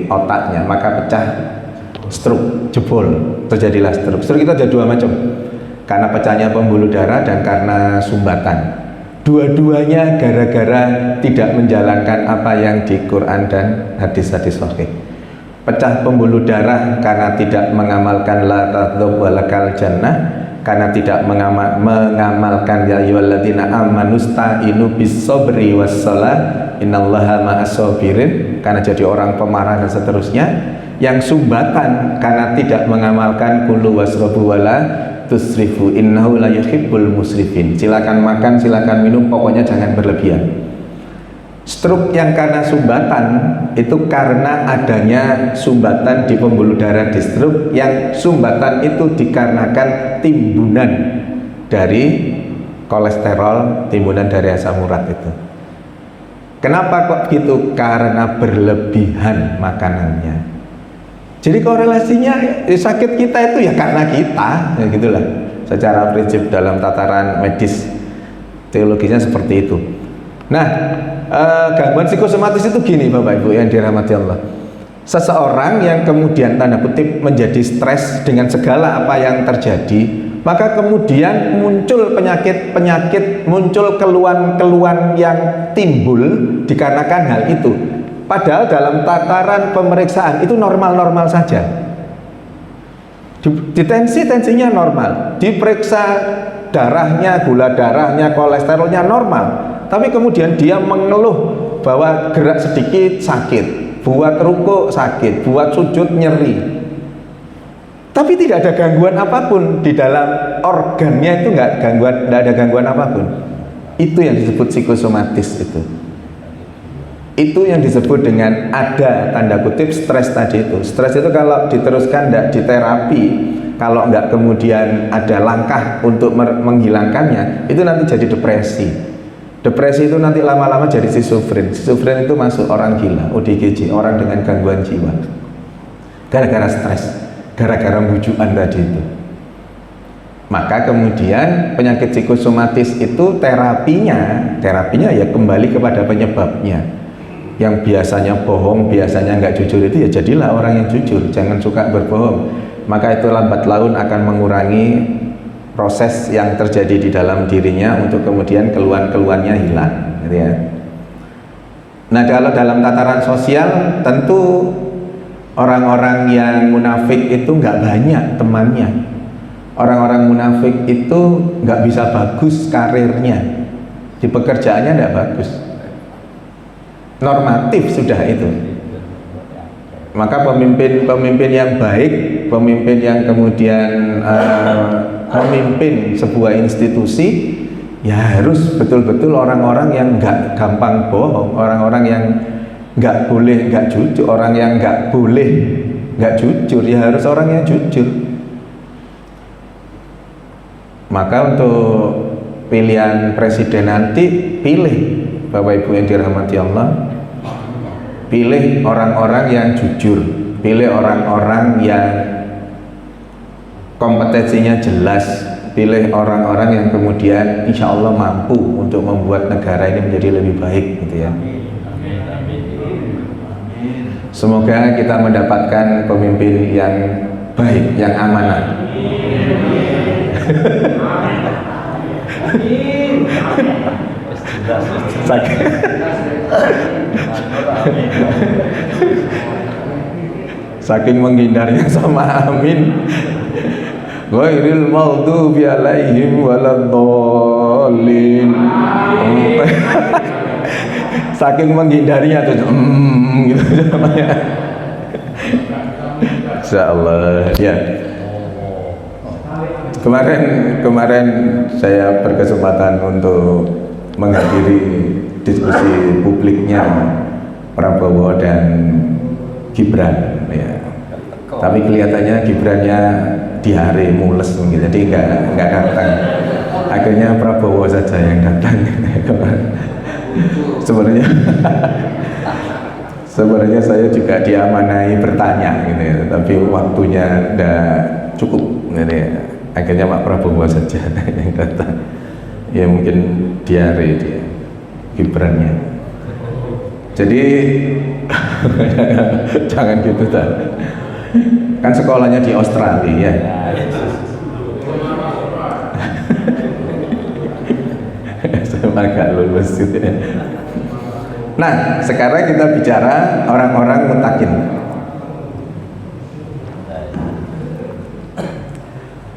otaknya, maka pecah, stroke, jebol, terjadilah stroke. Stroke itu ada dua macam, karena pecahnya pembuluh darah dan karena sumbatan. Dua-duanya gara-gara tidak menjalankan apa yang di Quran dan hadis-hadis sahih. Pecah pembuluh darah karena tidak mengamalkan la tadzub walakal jannah, karena tidak mengamalkan ya ayyuhalladzina amanu sta'inu bis-sabri was-shalah innallaha ma'as-sabirin, karena jadi orang pemarah dan seterusnya. Yang sumbatan karena tidak mengamalkan kulu wasrabu wala tusrifu innahu la yuhibbul musrifin, silakan makan, silakan minum, pokoknya jangan berlebihan. Stroke yang karena sumbatan itu karena adanya sumbatan di pembuluh darah di stroke, yang sumbatan itu dikarenakan timbunan dari kolesterol, timbunan dari asam urat itu. Kenapa kok gitu? Karena berlebihan makanannya. Jadi korelasinya sakit kita itu ya karena kita, ya gitulah. Secara prinsip dalam tataran medis teologisnya seperti itu. Nah, gangguan psikosomatis itu gini Bapak Ibu yang dirahmati Allah. Seseorang yang kemudian tanda kutip menjadi stres dengan segala apa yang terjadi, maka kemudian muncul penyakit-penyakit, muncul keluhan-keluhan yang timbul dikarenakan hal itu. Padahal dalam tataran pemeriksaan itu normal-normal saja. Di tensinya normal, diperiksa darahnya, gula darahnya, kolesterolnya normal. Tapi kemudian dia mengeluh bahwa gerak sedikit sakit, buat rukuk sakit, buat sujud nyeri. Tapi tidak ada gangguan apapun di dalam organnya, itu tidak ada gangguan apapun. Itu yang disebut psikosomatis itu. Itu yang disebut dengan ada tanda kutip stres tadi itu. Stres itu kalau diteruskan tidak diterapi, kalau nggak kemudian ada langkah untuk menghilangkannya, itu nanti jadi depresi. Depresi itu nanti lama-lama jadi schizofren. Schizofren itu masuk orang gila, ODGJ, orang dengan gangguan jiwa. Gara-gara stres, gara-gara bujukan tadi itu. Maka kemudian penyakit psikosomatis itu terapinya ya kembali kepada penyebabnya. Yang biasanya bohong, biasanya nggak jujur itu ya jadilah orang yang jujur, jangan suka berbohong. Maka itu lambat laun akan mengurangi proses yang terjadi di dalam dirinya untuk kemudian keluhan-keluhannya hilang, gitu ya. Nah, kalau dalam tataran sosial tentu orang-orang yang munafik itu nggak banyak temannya. Orang-orang munafik itu nggak bisa bagus karirnya, di pekerjaannya nggak bagus, normatif sudah itu. Maka pemimpin yang baik, pemimpin yang kemudian memimpin sebuah institusi, ya harus betul-betul orang-orang yang nggak gampang bohong, orang-orang yang nggak boleh nggak jujur, orang yang nggak boleh nggak jujur, ya harus orang yang jujur. Maka untuk pilihan presiden nanti, pilih Bapak Ibu yang dirahmati Allah, pilih orang-orang yang jujur, pilih orang-orang yang kompetensinya jelas, pilih orang-orang yang kemudian insya Allah mampu untuk membuat negara ini menjadi lebih baik, gitu ya. Semoga kita mendapatkan pemimpin yang baik, yang amanah. Saking menghindarnya sama amin, ghairil maghdubi alaihim waladdallin. Saking menghindarinya tuh gitu namanya. Masya Allah. Ya. Kemarin saya berkesempatan untuk menghadiri diskusi publiknya Prabowo dan Gibran. Ya. Tapi kelihatannya Gibrannya diare mules gitu, jadi nggak datang. Akhirnya Prabowo saja yang datang. Sebenarnya saya juga diamanai bertanya gitu ya, tapi waktunya udah cukup gitu ya. Akhirnya Pak Prabowo saja yang datang. Ya mungkin diare dia Gibrannya. Jadi jangan gitu tak. Kan sekolahnya di Australia ya. Saya agak lulus gitu ya. Nah, sekarang kita bicara orang-orang mutakin.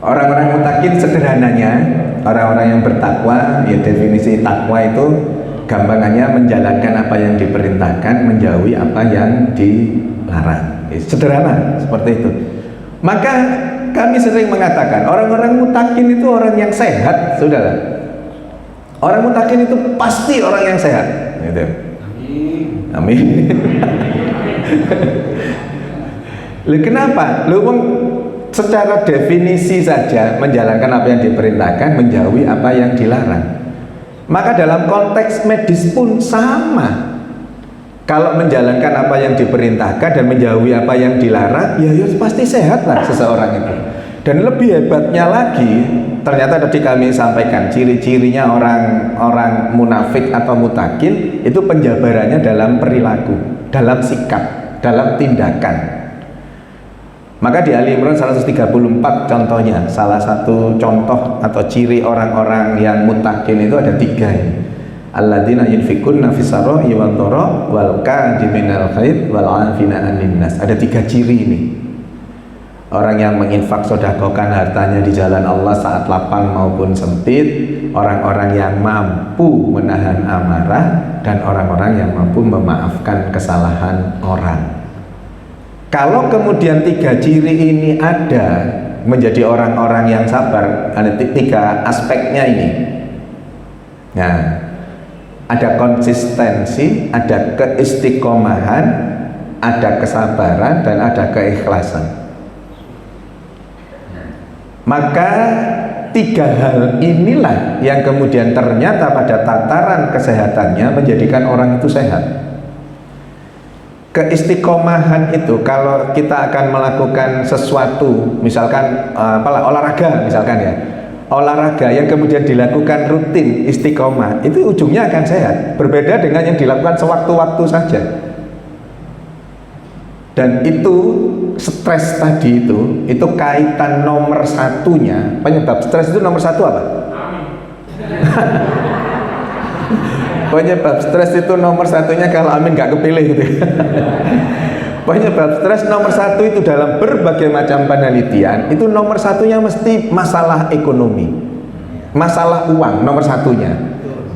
Orang-orang mutakin sederhananya, orang-orang yang bertakwa, ya definisi takwa itu gampangannya menjalankan apa yang diperintahkan, menjauhi apa yang dilarang. Sederhana seperti itu. Maka kami sering mengatakan orang-orang mutakin itu orang yang sehat, saudara. Orang mutakin itu pasti orang yang sehat. Gitu. Amin. Loh, kenapa? Loh, secara definisi saja menjalankan apa yang diperintahkan, menjauhi apa yang dilarang. Maka dalam konteks medis pun sama. Kalau menjalankan apa yang diperintahkan dan menjauhi apa yang dilarang, ya pasti sehat lah seseorang itu. Dan lebih hebatnya lagi, ternyata tadi kami sampaikan ciri-cirinya orang munafik atau mutakin itu penjabarannya dalam perilaku, dalam sikap, dalam tindakan. Maka di Ali Imran 134 contohnya, salah satu contoh atau ciri orang-orang yang mutakin itu ada 3 ini. Alladzina yunfiqunna fis sarra'i wad dharra wal kadhiminal ghaidh wal 'afina 'anil nas. Ada 3 ciri ini. Orang yang menginfak sedekahkan hartanya di jalan Allah saat lapang maupun sempit, orang-orang yang mampu menahan amarah, dan orang-orang yang mampu memaafkan kesalahan orang. Kalau kemudian 3 ciri ini ada, menjadi orang-orang yang sabar, ada 3 aspeknya ini. Nah, ada konsistensi, ada keistiqomahan, ada kesabaran, dan ada keikhlasan. Maka 3 hal inilah yang kemudian ternyata pada tataran kesehatannya menjadikan orang itu sehat. Keistiqomahan itu kalau kita akan melakukan sesuatu, misalkan olahraga misalkan ya, olahraga yang kemudian dilakukan rutin istiqomah, itu ujungnya akan sehat. Berbeda dengan yang dilakukan sewaktu-waktu saja. Dan itu stres tadi itu kaitan nomor satunya, penyebab stres itu nomor 1 apa? Penyebab stres itu nomor satunya kalau amin gak kepilih gitu. Penyebab stres nomor 1 itu dalam berbagai macam penelitian itu nomor satunya mesti masalah ekonomi, masalah uang nomor satunya.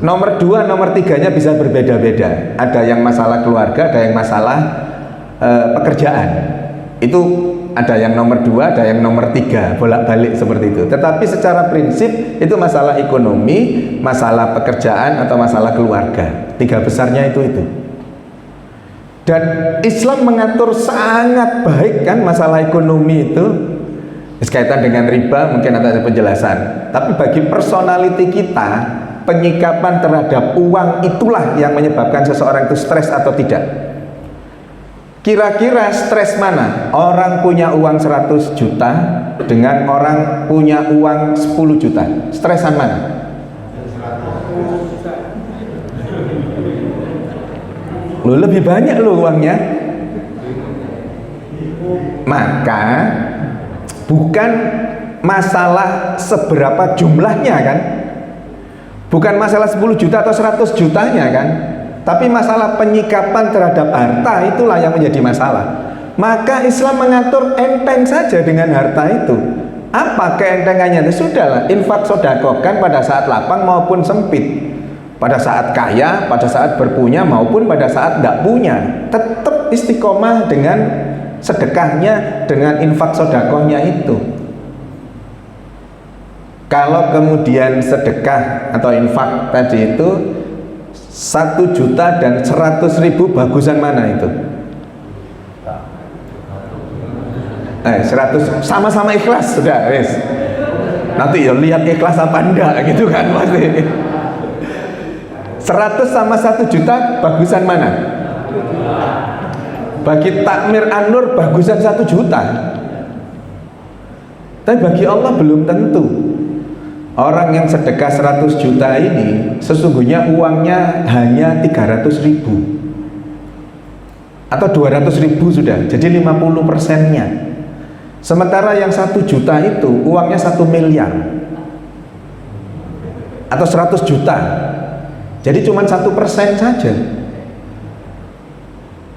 Nomor 2, nomor 3-nya bisa berbeda-beda. Ada yang masalah keluarga, ada yang masalah pekerjaan. Itu ada yang nomor 2, ada yang nomor 3, bolak-balik seperti itu. Tetapi secara prinsip itu masalah ekonomi, masalah pekerjaan atau masalah keluarga. 3 besarnya itu. Dan Islam mengatur sangat baik kan masalah ekonomi itu. Berkaitan dengan riba mungkin ada penjelasan. Tapi bagi personality kita, penyikapan terhadap uang itulah yang menyebabkan seseorang itu stres atau tidak. Kira-kira stres mana? Orang punya uang 100 juta dengan orang punya uang 10 juta. Stresan mana? Loh, lebih banyak loh uangnya. Maka bukan masalah seberapa jumlahnya kan, bukan masalah 10 juta atau 100 jutanya kan, tapi masalah penyikapan terhadap harta itulah yang menjadi masalah. Maka Islam mengatur enteng saja dengan harta itu. Apa keentengannya? Sudahlah, infak sedekahkan pada saat lapang maupun sempit, pada saat kaya, pada saat berpunya maupun pada saat tidak punya. Tetap istiqomah dengan sedekahnya dengan infak sodakohnya itu. Kalau kemudian sedekah atau infak tadi itu 1.000.000 dan 100.000, bagusan mana itu? 100, sama-sama ikhlas sudah, wes. Nanti ya lihat ikhlas apa enggak gitu kan pasti. 100 sama 1.000.000, bagusan mana? Bagi takmir An-Nur bagusan 1.000.000. Tapi bagi Allah belum tentu. Orang yang sedekah 100 juta ini sesungguhnya uangnya hanya 300.000 atau 200.000 sudah, jadi 50%-nya. Sementara yang 1 juta itu uangnya 1 miliar atau 100 juta, jadi cuma 1% saja.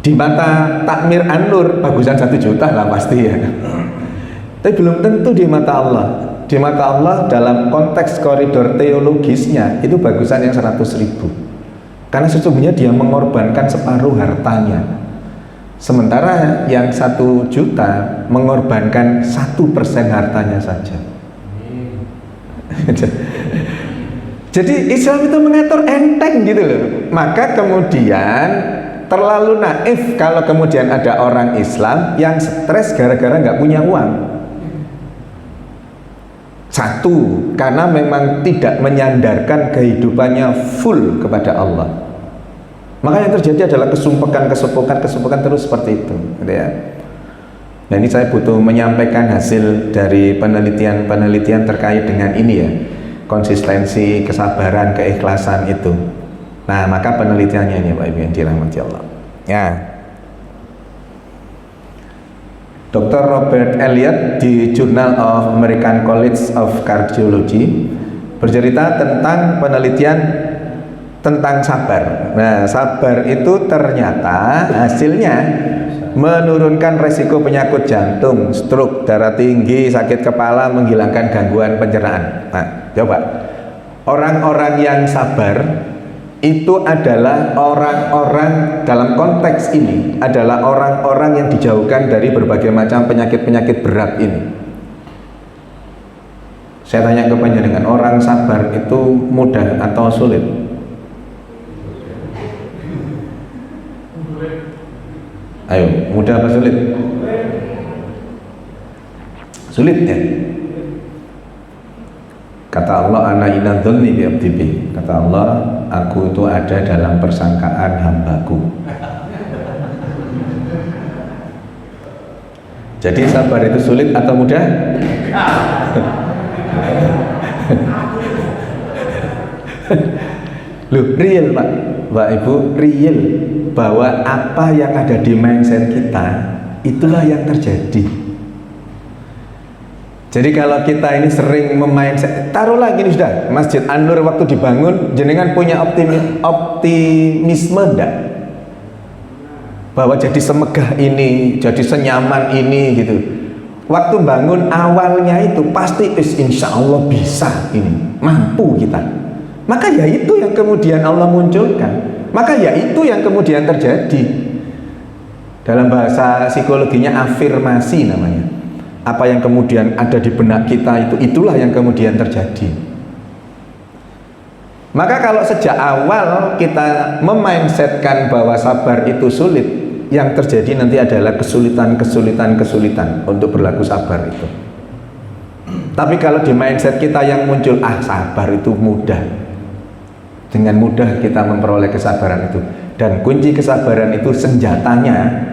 Di mata takmir An-Nur bagusan 1 juta lah pasti ya. Tapi belum tentu di mata Allah. Di mata Allah dalam konteks koridor teologisnya itu bagusan yang 100.000, karena sesungguhnya dia mengorbankan separuh hartanya. Sementara yang 1 juta mengorbankan 1% hartanya saja. Jadi Islam itu mengatur enteng gitu loh. Maka kemudian terlalu naif kalau kemudian ada orang Islam yang stres gara-gara nggak punya uang. Satu, karena memang tidak menyandarkan kehidupannya full kepada Allah. Maka yang terjadi adalah kesumpekan terus seperti itu, gitu ya. Nah, ini saya butuh menyampaikan hasil dari penelitian terkait dengan ini ya, konsistensi, kesabaran, keikhlasan itu. Nah, maka penelitiannya ini Pak Ibu yang dirahmati Allah. Ya. Dr. Robert Elliott di Journal of American College of Cardiology bercerita tentang penelitian tentang sabar. Nah, sabar itu ternyata hasilnya menurunkan resiko penyakit jantung, stroke, darah tinggi, sakit kepala, menghilangkan gangguan pencernaan. Nah, coba orang-orang yang sabar itu adalah orang-orang, dalam konteks ini adalah orang-orang yang dijauhkan dari berbagai macam penyakit-penyakit berat ini. Saya tanya ke panjenengan, orang sabar itu mudah atau sulit? Ayo, mudah apa sulit? Sulit ya? Kata Allah, ana inna dzanni bi abdi bi. Kata Allah, aku itu ada dalam persangkaan hambaku. Jadi sabar itu sulit atau mudah? Loh, real Pak, Mbak Ibu, real bahwa apa yang ada di mindset kita itulah yang terjadi. Jadi kalau kita ini sering memindset, taruhlah gini sudah, Masjid An-Nur waktu dibangun, jenengan punya optimisme enggak? Bahwa jadi semegah ini, jadi senyaman ini gitu. Waktu bangun awalnya itu pasti insya Allah bisa ini, mampu kita. Maka ya itu yang kemudian Allah munculkan. Maka ya itu yang kemudian terjadi. Dalam bahasa psikologinya afirmasi namanya. Apa yang kemudian ada di benak kita itulah yang kemudian terjadi. Maka kalau sejak awal kita memindsetkan bahwa sabar itu sulit, yang terjadi nanti adalah kesulitan untuk berlaku sabar itu. Tapi kalau di mindset kita yang muncul, sabar itu mudah, dengan mudah kita memperoleh kesabaran itu. Dan kunci kesabaran itu senjatanya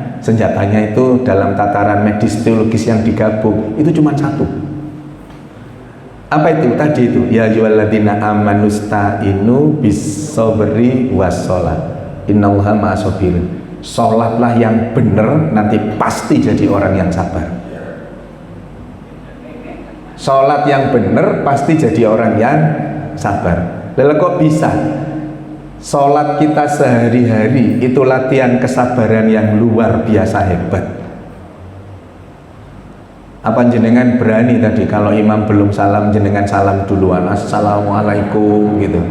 itu dalam tataran medis teologis yang digabung itu cuma satu. Apa itu? Tadi itu, ya ayyuhalladzina amanu sta'inu bis-sabri was-shalah innallaha ma'as-sabirin. Sholatlah yang benar, nanti pasti jadi orang yang sabar. Sholat yang benar pasti jadi orang yang sabar. Lalu kok bisa? Sholat kita sehari-hari itu latihan kesabaran yang luar biasa hebat. Apa jenengan berani tadi kalau imam belum salam, jenengan salam duluan, assalamualaikum gitu?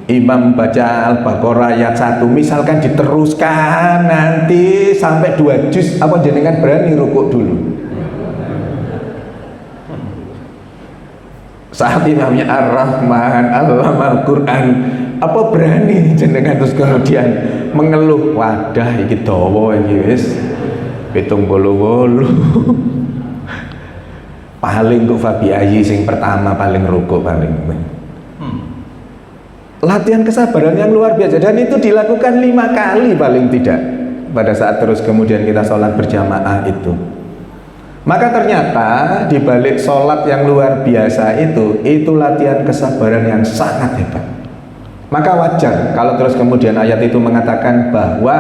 Imam baca Al-Baqarah ayat 1 misalkan diteruskan nanti sampai 2 juz, apa jenengan berani rukuk dulu? Saat imamnya Ar-Rahman Allamal Quran, apa berani jenengan terus kemudian mengeluh, wadah iki dawa iki wis 78 paling kok Fabi Ayi sing pertama paling rukuk paling. Latihan kesabaran yang luar biasa, dan itu dilakukan 5 kali paling tidak pada saat terus kemudian kita sholat berjamaah itu. Maka ternyata di balik sholat yang luar biasa itu latihan kesabaran yang sangat hebat. Maka wajar kalau terus kemudian ayat itu mengatakan bahwa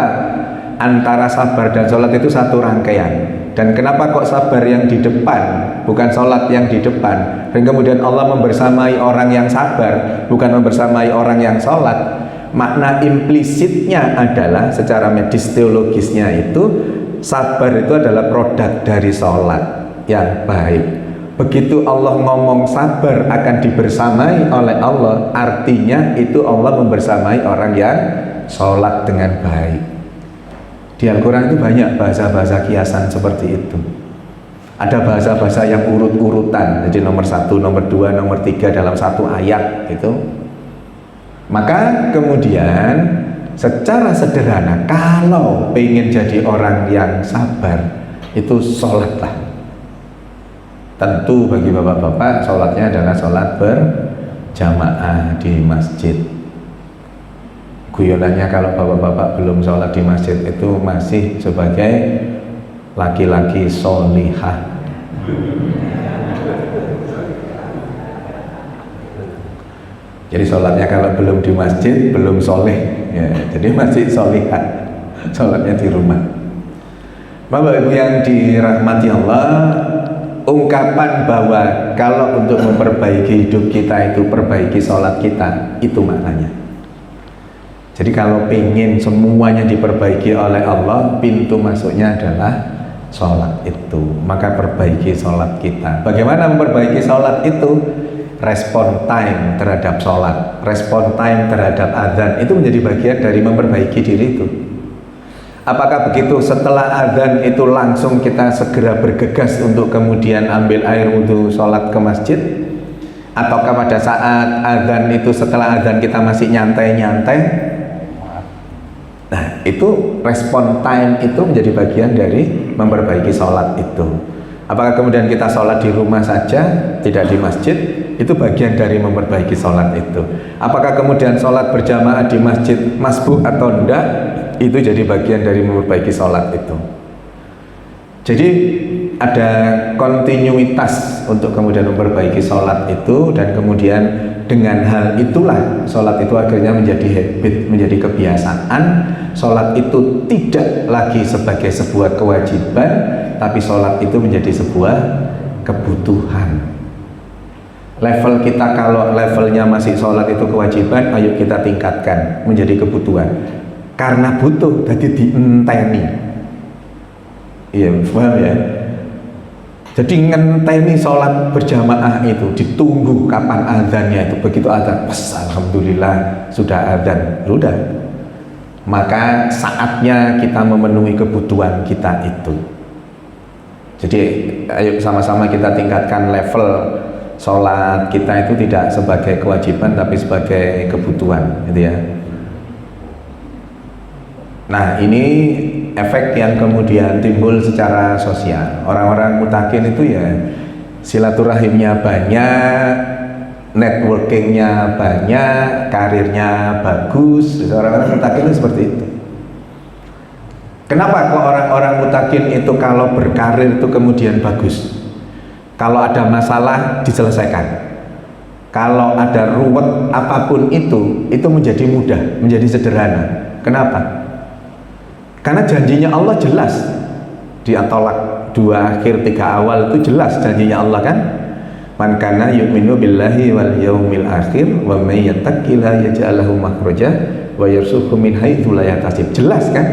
antara sabar dan sholat itu satu rangkaian. Dan kenapa kok sabar yang di depan, bukan sholat yang di depan? Dan kemudian Allah membersamai orang yang sabar, bukan membersamai orang yang sholat. Makna implisitnya adalah secara medis teologisnya itu, sabar itu adalah produk dari sholat yang baik. Begitu Allah ngomong sabar akan dibersamai oleh Allah, artinya itu Allah membersamai orang yang sholat dengan baik. Di Al-Quran itu banyak bahasa-bahasa kiasan seperti itu. Ada bahasa-bahasa yang urut-urutan, jadi nomor 1, nomor 2, nomor 3 dalam satu ayat itu. Maka kemudian secara sederhana, kalau pengen jadi orang yang sabar, itu sholatlah. Tentu bagi bapak-bapak, sholatnya adalah sholat berjamaah di masjid. Guyonannya kalau bapak-bapak belum sholat di masjid itu masih sebagai laki-laki sholihah. Jadi sholatnya kalau belum di masjid belum sholih ya, jadi masih sholihah, sholatnya di rumah. Bapak Ibu yang dirahmati Allah, ungkapan bahwa kalau untuk memperbaiki hidup kita itu perbaiki sholat kita, itu maknanya. Jadi kalau pengen semuanya diperbaiki oleh Allah, pintu masuknya adalah sholat itu. Maka perbaiki sholat kita. Bagaimana memperbaiki sholat itu? Respon time terhadap sholat, respon time terhadap azan, itu menjadi bagian dari memperbaiki diri itu. Apakah begitu setelah azan itu langsung kita segera bergegas untuk kemudian ambil air wudhu sholat ke masjid? Ataukah pada saat azan itu, setelah azan kita masih nyantai-nyantai? Nah, itu respon time itu menjadi bagian dari memperbaiki sholat itu. Apakah kemudian kita sholat di rumah saja, tidak di masjid? Itu bagian dari memperbaiki sholat itu. Apakah kemudian sholat berjamaah di masjid masbuk atau enggak? Itu jadi bagian dari memperbaiki sholat itu. Jadi ada kontinuitas untuk kemudian memperbaiki sholat itu, dan kemudian dengan hal itulah sholat itu akhirnya menjadi habit, menjadi kebiasaan. Sholat itu tidak lagi sebagai sebuah kewajiban, tapi sholat itu menjadi sebuah kebutuhan. Level kita, kalau levelnya masih sholat itu kewajiban, ayo kita tingkatkan menjadi kebutuhan. Karena butuh, jadi dienteni. Iya, paham ya? Jadi ngenteni sholat berjamaah itu, ditunggu kapan azannya itu. Begitu azan, pas alhamdulillah sudah azan, sudah. Maka saatnya kita memenuhi kebutuhan kita itu. Jadi ayo sama-sama kita tingkatkan level sholat kita itu tidak sebagai kewajiban tapi sebagai kebutuhan, gitu ya. Nah, ini efek yang kemudian timbul secara sosial. Orang-orang mutakin itu ya silaturahimnya banyak, networkingnya banyak, karirnya bagus. Orang-orang mutakin itu seperti itu. Kenapa kok orang-orang mutakin itu kalau berkarir itu kemudian bagus? Kalau ada masalah diselesaikan. Kalau ada ruwet apapun itu menjadi mudah, menjadi sederhana. Kenapa? Karena janjinya Allah jelas. Di At-Tolak 2 akhir 3 awal itu jelas janjinya Allah kan. Man kana yu'minu billahi wal yaumil akhir wa may yattaqillaha yaj'al lahu makhraja wa yarzuqhu min haitsu la yahtasib. Jelas kan?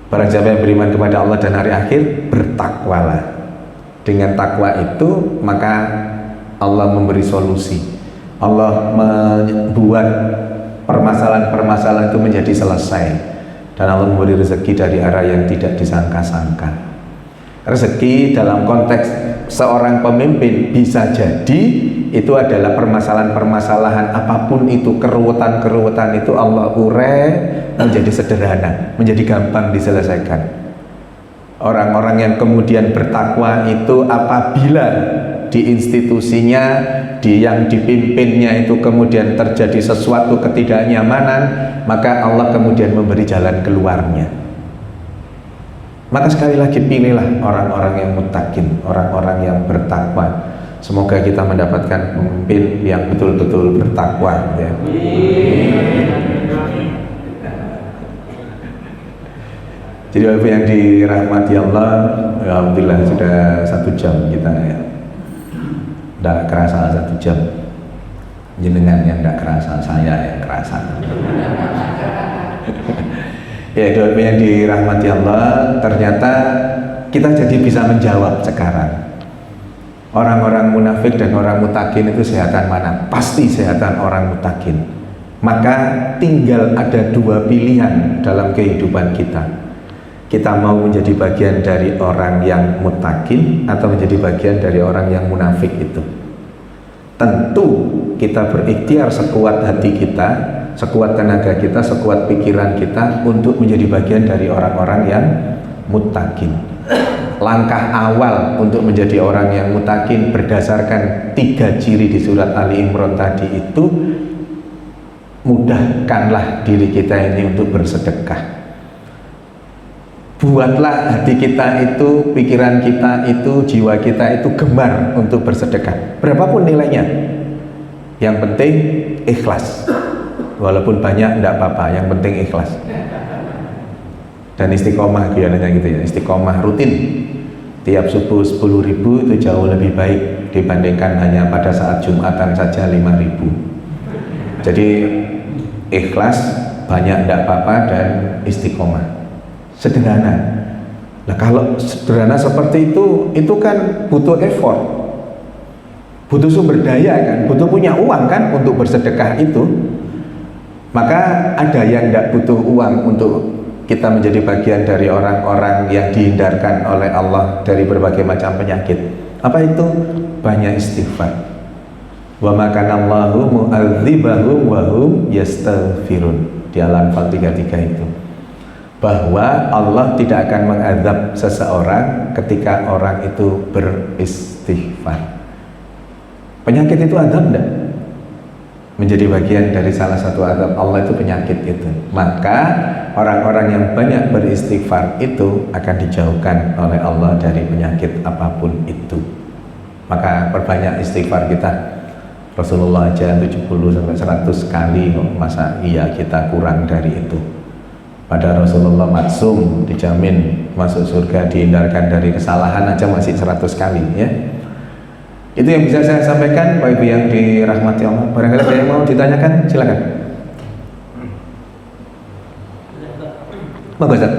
Barang siapa yang beriman kepada Allah dan hari akhir, bertakwalah. Dengan takwa itu maka Allah memberi solusi. Allah membuat permasalahan-permasalahan itu menjadi selesai, dan Allah memberi rezeki dari arah yang tidak disangka-sangka. Rezeki dalam konteks seorang pemimpin bisa jadi itu adalah permasalahan-permasalahan apapun itu, keruwetan-keruwetan itu Allah urai menjadi sederhana, menjadi gampang diselesaikan. Orang-orang yang kemudian bertakwa itu apabila di institusinya, yang dipimpinnya itu kemudian terjadi sesuatu ketidaknyamanan, maka Allah kemudian memberi jalan keluarnya. Maka sekali lagi pilihlah orang-orang yang muttaqin, orang-orang yang bertakwa. Semoga kita mendapatkan pemimpin yang betul-betul bertakwa, ya. Jadi Bapak yang dirahmati Allah, alhamdulillah sudah 1 jam kita, ya. Tidak kerasa 1 jam. Jenengan yang tidak kerasa, saya yang kerasa. Ya, Bapak yang dirahmati Allah, ternyata kita jadi bisa menjawab sekarang. Orang-orang munafik dan orang mutakin itu sehatan mana? Pasti sehatan orang mutakin. Maka tinggal ada 2 pilihan dalam kehidupan kita. Kita mau menjadi bagian dari orang yang mutakin atau menjadi bagian dari orang yang munafik itu. Tentu kita berikhtiar sekuat hati kita, sekuat tenaga kita, sekuat pikiran kita untuk menjadi bagian dari orang-orang yang mutakin. Langkah awal untuk menjadi orang yang mutakin berdasarkan 3 ciri di surat Ali Imran tadi itu, mudahkanlah diri kita ini untuk bersedekah. Buatlah hati kita itu, pikiran kita itu, jiwa kita itu gemar untuk bersedekah, berapapun nilainya. Yang penting ikhlas. Walaupun banyak tidak apa-apa, yang penting ikhlas. Dan istiqomah biasanya gitu ya, istiqomah rutin. Tiap subuh 10.000 itu jauh lebih baik dibandingkan hanya pada saat Jumatan saja 5.000. Jadi ikhlas, banyak tidak apa-apa, dan istiqomah. Sederhana. Nah, kalau sederhana seperti itu kan butuh effort, butuh sumber daya kan, butuh punya uang kan untuk bersedekah itu. Maka ada yang tidak butuh uang untuk kita menjadi bagian dari orang-orang yang dihindarkan oleh Allah dari berbagai macam penyakit. Apa itu? Banyak istighfar. Wa ma kana Allahu mu'adzibahum wa hum yastaghfirun. Di Al-Anfal 33 itu. Bahwa Allah tidak akan mengazab seseorang ketika orang itu beristighfar. Penyakit itu azab enggak? Menjadi bagian dari salah satu azab Allah itu penyakit itu. Maka orang-orang yang banyak beristighfar itu akan dijauhkan oleh Allah dari penyakit apapun itu. Maka perbanyak istighfar kita. Rasulullah aja 70-100 kali, masa iya kita kurang dari itu? Pada Rasulullah maksum, dijamin masuk surga, dihindarkan dari kesalahan aja masih 100 kali, ya. Itu yang bisa saya sampaikan, Bapak Ibu yang dirahmati Allah. Barangkali ada yang mau ditanyakan, silakan. Monggo, Ustaz.